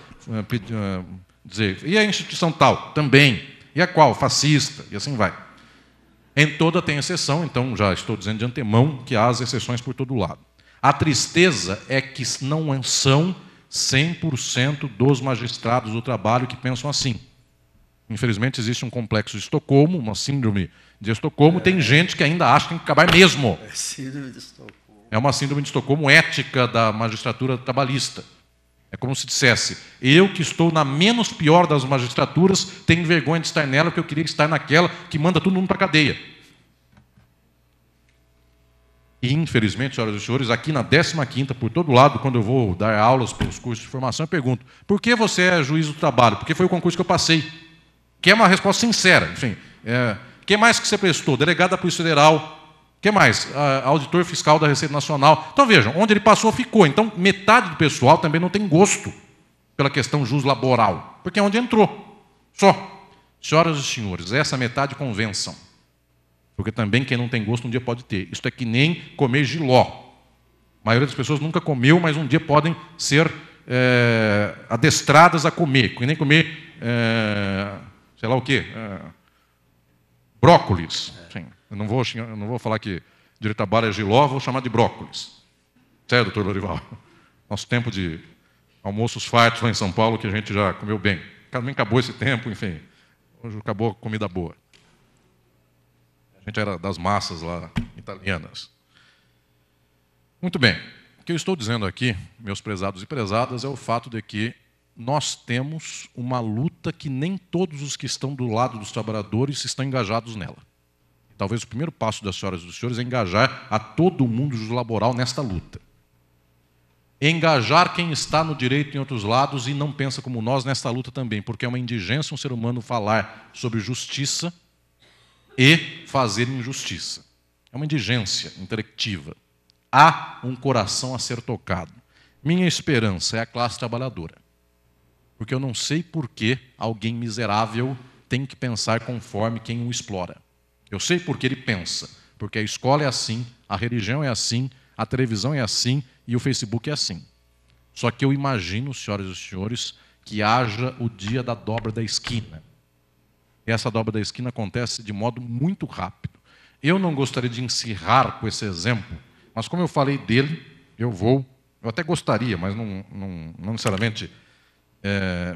dizer, e a instituição tal? Também. E a qual? Fascista. E assim vai. Em toda tem exceção, então já estou dizendo de antemão que há as exceções por todo lado. A tristeza é que não são 100% dos magistrados do trabalho que pensam assim. Infelizmente, existe um complexo de Estocolmo, uma síndrome de Estocolmo, tem gente que ainda acha que tem que acabar mesmo. Síndrome de Estocolmo. É uma síndrome de Estocolmo ética da magistratura trabalhista. É como se dissesse, eu que estou na menos pior das magistraturas, tenho vergonha de estar nela, porque eu queria estar naquela que manda todo mundo para a cadeia. E, infelizmente, senhoras e senhores, aqui na 15ª, por todo lado, quando eu vou dar aulas pelos cursos de formação, eu pergunto, por que você é juiz do trabalho? Porque foi o concurso que eu passei. Que é uma resposta sincera. Enfim, que mais que você prestou? Delegado da Polícia Federal. Que mais? Auditor fiscal da Receita Nacional. Então, vejam, onde ele passou, ficou. Então, metade do pessoal também não tem gosto pela questão juslaboral, porque é onde entrou. Só. Senhoras e senhores, essa metade convençam. Porque também quem não tem gosto um dia pode ter. Isso é que nem comer jiló. A maioria das pessoas nunca comeu, mas um dia podem ser adestradas a comer. Que nem comer, sei lá o quê, brócolis. Sim. Eu não vou falar que direito de trabalho é jiló, vou chamar de brócolis. Sério, doutor Lorival? Nosso tempo de almoços fartos lá em São Paulo, que a gente já comeu bem. Nem acabou esse tempo, enfim. Hoje acabou a comida boa. A gente era das massas lá italianas. Muito bem. O que eu estou dizendo aqui, meus prezados e prezadas, é o fato de que nós temos uma luta que nem todos os que estão do lado dos trabalhadores estão engajados nela. Talvez o primeiro passo das senhoras e dos senhores é engajar a todo o mundo laboral nesta luta. Engajar quem está no direito em outros lados e não pensa como nós nesta luta também, porque é uma indigência um ser humano falar sobre justiça e fazer injustiça. É uma indigência intelectiva. Há um coração a ser tocado. Minha esperança é a classe trabalhadora. Porque eu não sei por que alguém miserável tem que pensar conforme quem o explora. Eu sei por que ele pensa. Porque a escola é assim, a religião é assim, a televisão é assim e o Facebook é assim. Só que eu imagino, senhoras e senhores, que haja o dia da dobra da esquina. E essa dobra da esquina acontece de modo muito rápido. Eu não gostaria de encerrar com esse exemplo, mas como eu falei dele, eu até gostaria, mas não necessariamente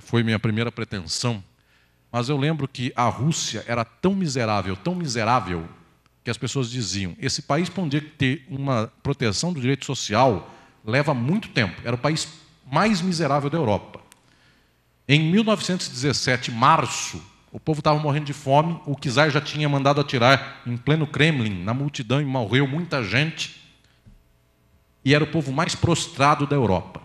foi minha primeira pretensão, mas eu lembro que a Rússia era tão miserável, que as pessoas diziam, esse país, para um dia ter uma proteção do direito social, leva muito tempo. Era o país mais miserável da Europa. Em 1917, março, o povo estava morrendo de fome, o czar já tinha mandado atirar em pleno Kremlin, na multidão, e morreu muita gente. E era o povo mais prostrado da Europa.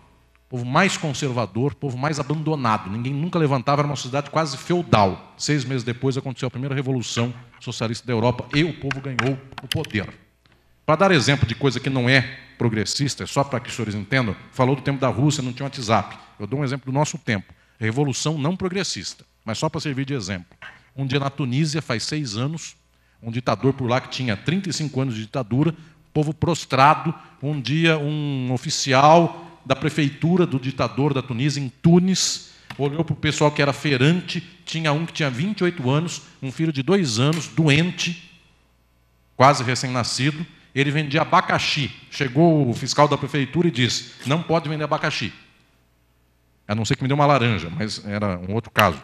O povo mais conservador, o povo mais abandonado. Ninguém nunca levantava, era uma sociedade quase feudal. 6 meses depois aconteceu a primeira revolução socialista da Europa e o povo ganhou o poder. Para dar exemplo de coisa que não é progressista, só para que os senhores entendam, falou do tempo da Rússia, não tinha WhatsApp. Eu dou um exemplo do nosso tempo. Revolução não progressista, mas só para servir de exemplo. Um dia na Tunísia, faz 6 anos, um ditador por lá que tinha 35 anos de ditadura, povo prostrado, um dia um oficial da prefeitura do ditador da Tunísia, em Tunis, olhou para o pessoal que era feirante, tinha um que tinha 28 anos, um filho de 2 anos, doente, quase recém-nascido, ele vendia abacaxi. Chegou o fiscal da prefeitura e disse, não pode vender abacaxi. A não ser que me dê uma laranja, mas era um outro caso.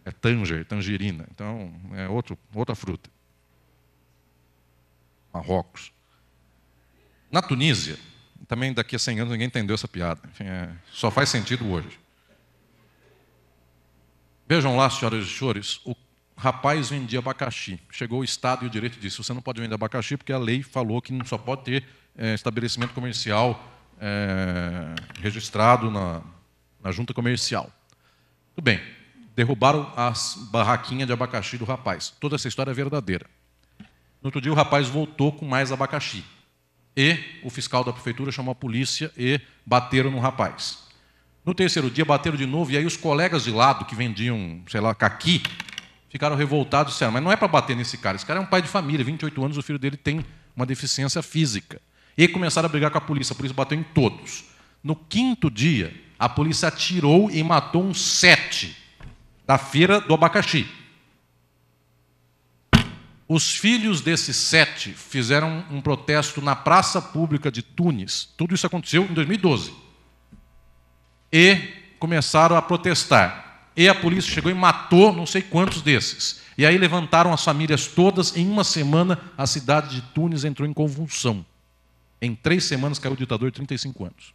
É tangerina, então é outra fruta. Marrocos. Na Tunísia, também daqui a 100 anos ninguém entendeu essa piada. Enfim, só faz sentido hoje. Vejam lá, senhoras e senhores, o rapaz vendia abacaxi. Chegou o Estado e o direito disse, você não pode vender abacaxi porque a lei falou que não só pode ter estabelecimento comercial registrado na junta comercial. Tudo bem, derrubaram as barraquinhas de abacaxi do rapaz. Toda essa história é verdadeira. No outro dia o rapaz voltou com mais abacaxi. E o fiscal da prefeitura chamou a polícia e bateram no rapaz. No terceiro dia bateram de novo e aí os colegas de lado que vendiam, sei lá, caqui, ficaram revoltados e disseram, mas não é para bater nesse cara, esse cara é um pai de família, 28 anos, o filho dele tem uma deficiência física. E começaram a brigar com a polícia bateu em todos. No 5º dia, a polícia atirou e matou uns 7 da feira do abacaxi. Os filhos desses 7 fizeram um protesto na praça pública de Tunis. Tudo isso aconteceu em 2012. E começaram a protestar. E a polícia chegou e matou não sei quantos desses. E aí levantaram as famílias todas. Em uma semana, a cidade de Tunis entrou em convulsão. Em 3 semanas caiu o ditador de 35 anos.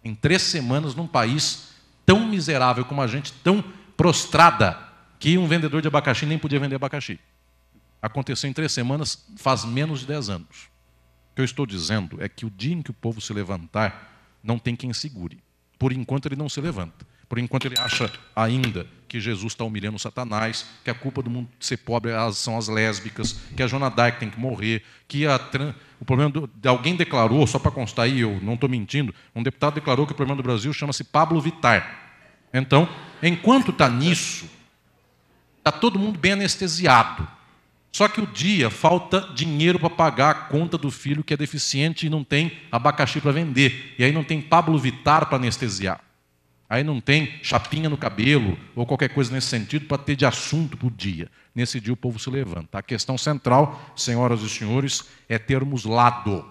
Em 3 semanas, num país tão miserável como a gente, tão prostrada, que um vendedor de abacaxi nem podia vender abacaxi. Aconteceu em 3 semanas, faz menos de 10 anos. O que eu estou dizendo é que o dia em que o povo se levantar, não tem quem segure. Por enquanto ele não se levanta. Por enquanto ele acha ainda que Jesus está humilhando Satanás, que a culpa do mundo ser pobre são as lésbicas, que a Joana d'Arc tem que morrer, que o problema alguém declarou, só para constar aí, eu não estou mentindo, um deputado declarou que o problema do Brasil chama-se Pablo Vittar. Então, enquanto está nisso, está todo mundo bem anestesiado. Só que o dia falta dinheiro para pagar a conta do filho que é deficiente e não tem abacaxi para vender. E aí não tem Pablo Vittar para anestesiar. Aí não tem chapinha no cabelo ou qualquer coisa nesse sentido para ter de assunto para o dia. Nesse dia o povo se levanta. A questão central, senhoras e senhores, é termos lado.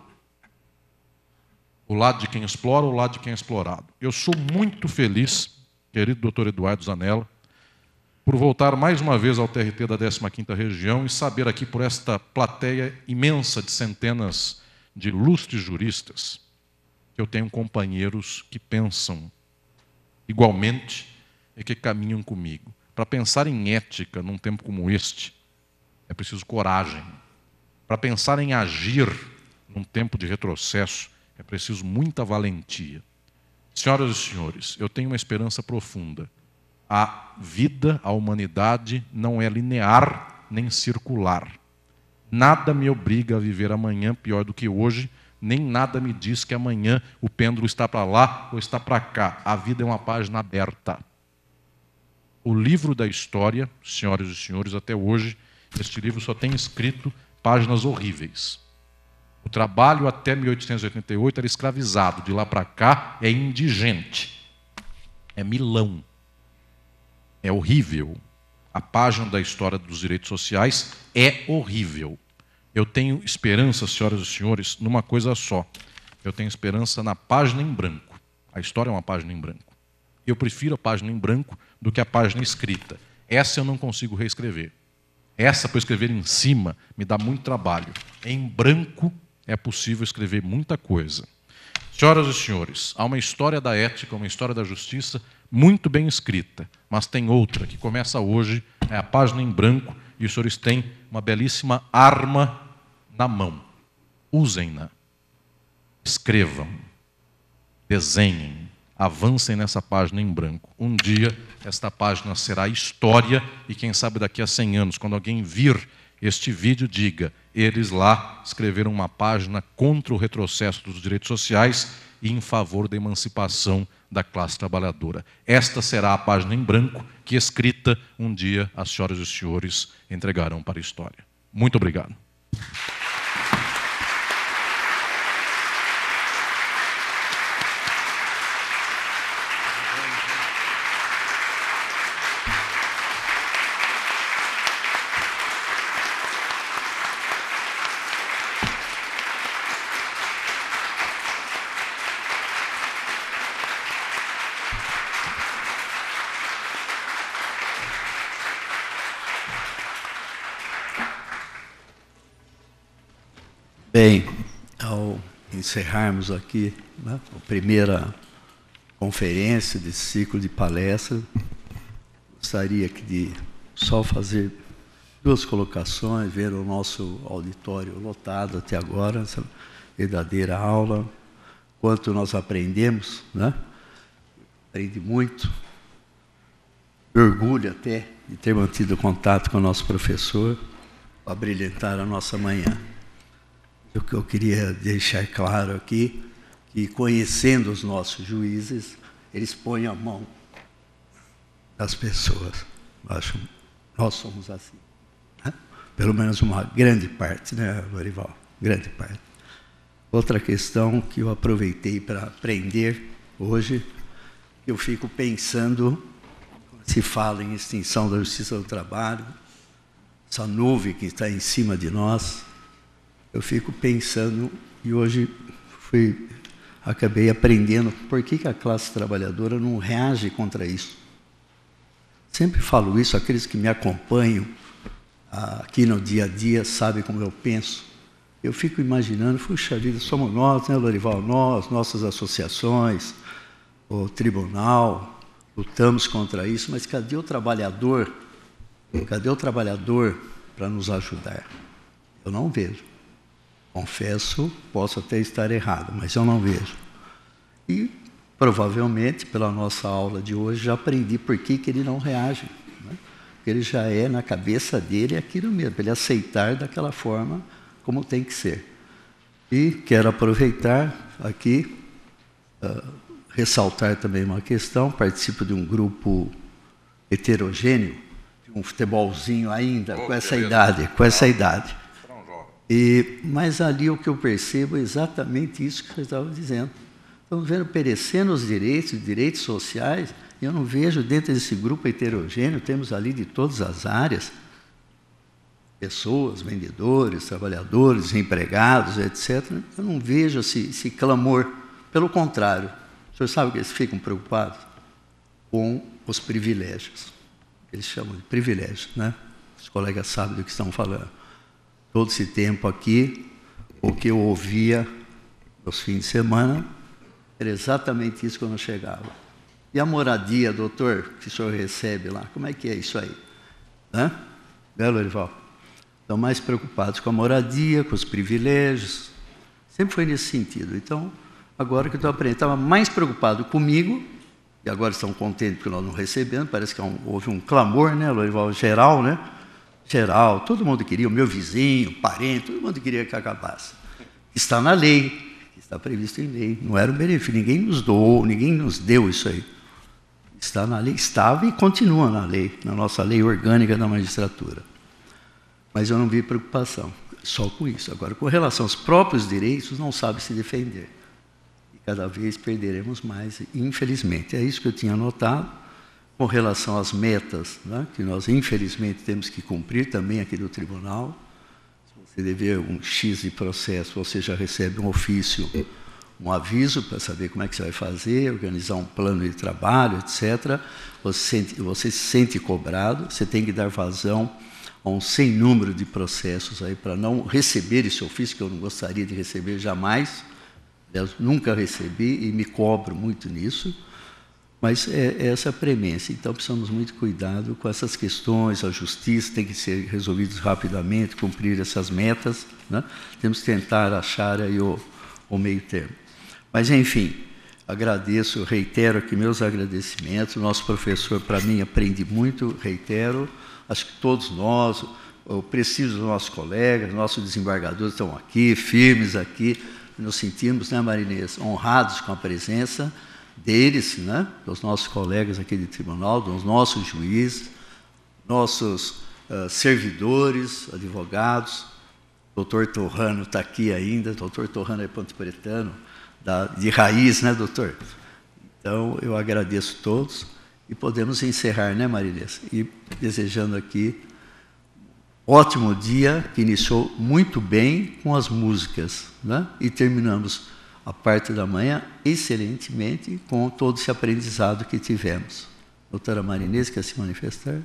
O lado de quem explora ou o lado de quem é explorado. Eu sou muito feliz, querido doutor Eduardo Zanella, por voltar mais uma vez ao TRT da 15ª Região e saber aqui por esta plateia imensa de centenas de ilustres juristas que eu tenho companheiros que pensam igualmente e que caminham comigo. Para pensar em ética num tempo como este, é preciso coragem. Para pensar em agir num tempo de retrocesso, é preciso muita valentia. Senhoras e senhores, eu tenho uma esperança profunda. A vida, a humanidade, não é linear nem circular. Nada me obriga a viver amanhã pior do que hoje, nem nada me diz que amanhã o pêndulo está para lá ou está para cá. A vida é uma página aberta. O livro da história, senhoras e senhores, até hoje, este livro só tem escrito páginas horríveis. O trabalho até 1888 era escravizado, de lá para cá é indigente. É Milão. É horrível. A página da história dos direitos sociais é horrível. Eu tenho esperança, senhoras e senhores, numa coisa só. Eu tenho esperança na página em branco. A história é uma página em branco. Eu prefiro a página em branco do que a página escrita. Essa eu não consigo reescrever. Essa, para escrever em cima, me dá muito trabalho. Em branco é possível escrever muita coisa. Senhoras e senhores, há uma história da ética, uma história da justiça muito bem escrita, mas tem outra que começa hoje, é a página em branco, e os senhores têm uma belíssima arma na mão. Usem-na. Escrevam. Desenhem. Avancem nessa página em branco. Um dia, esta página será história, e quem sabe daqui a 100 anos, quando alguém vir este vídeo, diga, eles lá escreveram uma página contra o retrocesso dos direitos sociais e em favor da emancipação da classe trabalhadora. Esta será a página em branco que, escrita, um dia as senhoras e os senhores entregarão para a história. Muito obrigado. Bem, ao encerrarmos aqui, né, a primeira conferência desse ciclo de palestras, gostaria de só fazer 2 colocações, ver o nosso auditório lotado até agora, essa verdadeira aula, quanto nós aprendemos, né? Aprendi muito, orgulho até de ter mantido contato com o nosso professor, para brilhantar a nossa manhã. O que eu queria deixar claro aqui, que conhecendo os nossos juízes, eles põem a mão das pessoas. Nós somos assim. Né? Pelo menos uma grande parte, né, Lorival? Grande parte. Outra questão que eu aproveitei para aprender hoje, eu fico pensando, se fala em extinção da justiça do trabalho, essa nuvem que está em cima de nós, eu fico pensando, e hoje acabei aprendendo por que a classe trabalhadora não reage contra isso. Sempre falo isso, aqueles que me acompanham aqui no dia a dia sabem como eu penso. Eu fico imaginando, puxa vida, somos nós, né, Lorival, nossas associações, o tribunal, lutamos contra isso, mas cadê o trabalhador? Cadê o trabalhador para nos ajudar? Eu não vejo. Confesso, posso até estar errado, mas eu não vejo. E, provavelmente, pela nossa aula de hoje, já aprendi por que ele não reage. Né? Porque ele já é, na cabeça dele, aquilo mesmo, ele aceitar daquela forma como tem que ser. E quero aproveitar aqui, ressaltar também uma questão, participo de um grupo heterogêneo, de um futebolzinho ainda, com essa idade. Mas ali o que eu percebo é exatamente isso que você estava dizendo. Estamos vendo perecendo os direitos sociais, e eu não vejo dentro desse grupo heterogêneo, temos ali de todas as áreas, pessoas, vendedores, trabalhadores, empregados, etc. Eu não vejo esse clamor. Pelo contrário, o senhor sabe que eles ficam preocupados com os privilégios. Eles chamam de privilégios, né? Os colegas sabem do que estão falando. Todo esse tempo aqui, o que eu ouvia nos fins de semana era exatamente isso quando eu chegava. E a moradia, doutor, que o senhor recebe lá, como é que é isso aí? Né, Lorival? Estão mais preocupados com a moradia, com os privilégios. Sempre foi nesse sentido. Então, agora que eu estou aprendendo, estava mais preocupado comigo, e agora estão contentes porque nós não recebemos, parece que houve um clamor, né, Lorival, geral, né? Geral, todo mundo queria, o meu vizinho, parente, todo mundo queria que acabasse. Está na lei, está previsto em lei. Não era um benefício, ninguém nos doou, ninguém nos deu isso aí. Está na lei, estava e continua na lei, na nossa lei orgânica da magistratura. Mas eu não vi preocupação, só com isso. Agora, com relação aos próprios direitos, não sabe se defender. E cada vez perderemos mais, infelizmente. É isso que eu tinha notado. Com relação às metas, né, que nós, infelizmente, temos que cumprir também aqui do tribunal. Se você dever um X de processo, você já recebe um ofício, um aviso para saber como é que você vai fazer, organizar um plano de trabalho, etc. Você se sente cobrado, você tem que dar vazão a um sem número de processos aí para não receber esse ofício, que eu não gostaria de receber jamais. Eu nunca recebi e me cobro muito nisso. Mas é essa a premência. Então, precisamos muito cuidado com essas questões. A justiça tem que ser resolvida rapidamente, cumprir essas metas. Né? Temos que tentar achar aí o meio termo. Mas, enfim, agradeço, reitero aqui meus agradecimentos. O nosso professor, para mim, aprende muito, reitero. Acho que todos nós, eu preciso dos nossos colegas, nossos desembargadores estão aqui, firmes aqui. Nos sentimos, né, Marinês, honrados com a presença deles, né, dos nossos colegas aqui de tribunal, dos nossos juízes, nossos servidores, advogados. O doutor Torrano está aqui ainda, o doutor Torrano é ponte-pretano, de raiz, né, doutor? Então, eu agradeço a todos e podemos encerrar, né, Marinês? E desejando aqui ótimo dia, que iniciou muito bem com as músicas, né? E terminamos a parte da manhã, excelentemente, com todo esse aprendizado que tivemos. Doutora Marinês, quer se manifestar?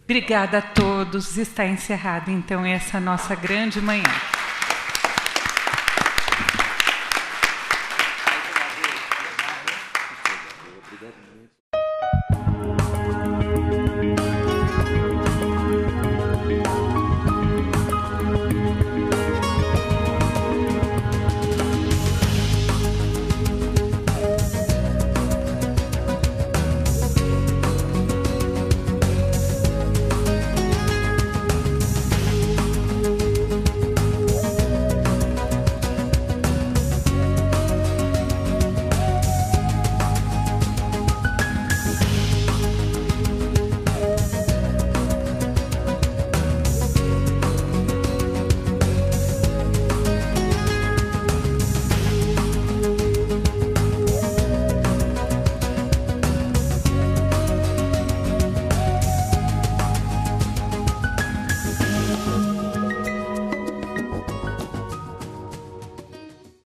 Obrigada a todos. Está encerrada, então, essa nossa grande manhã.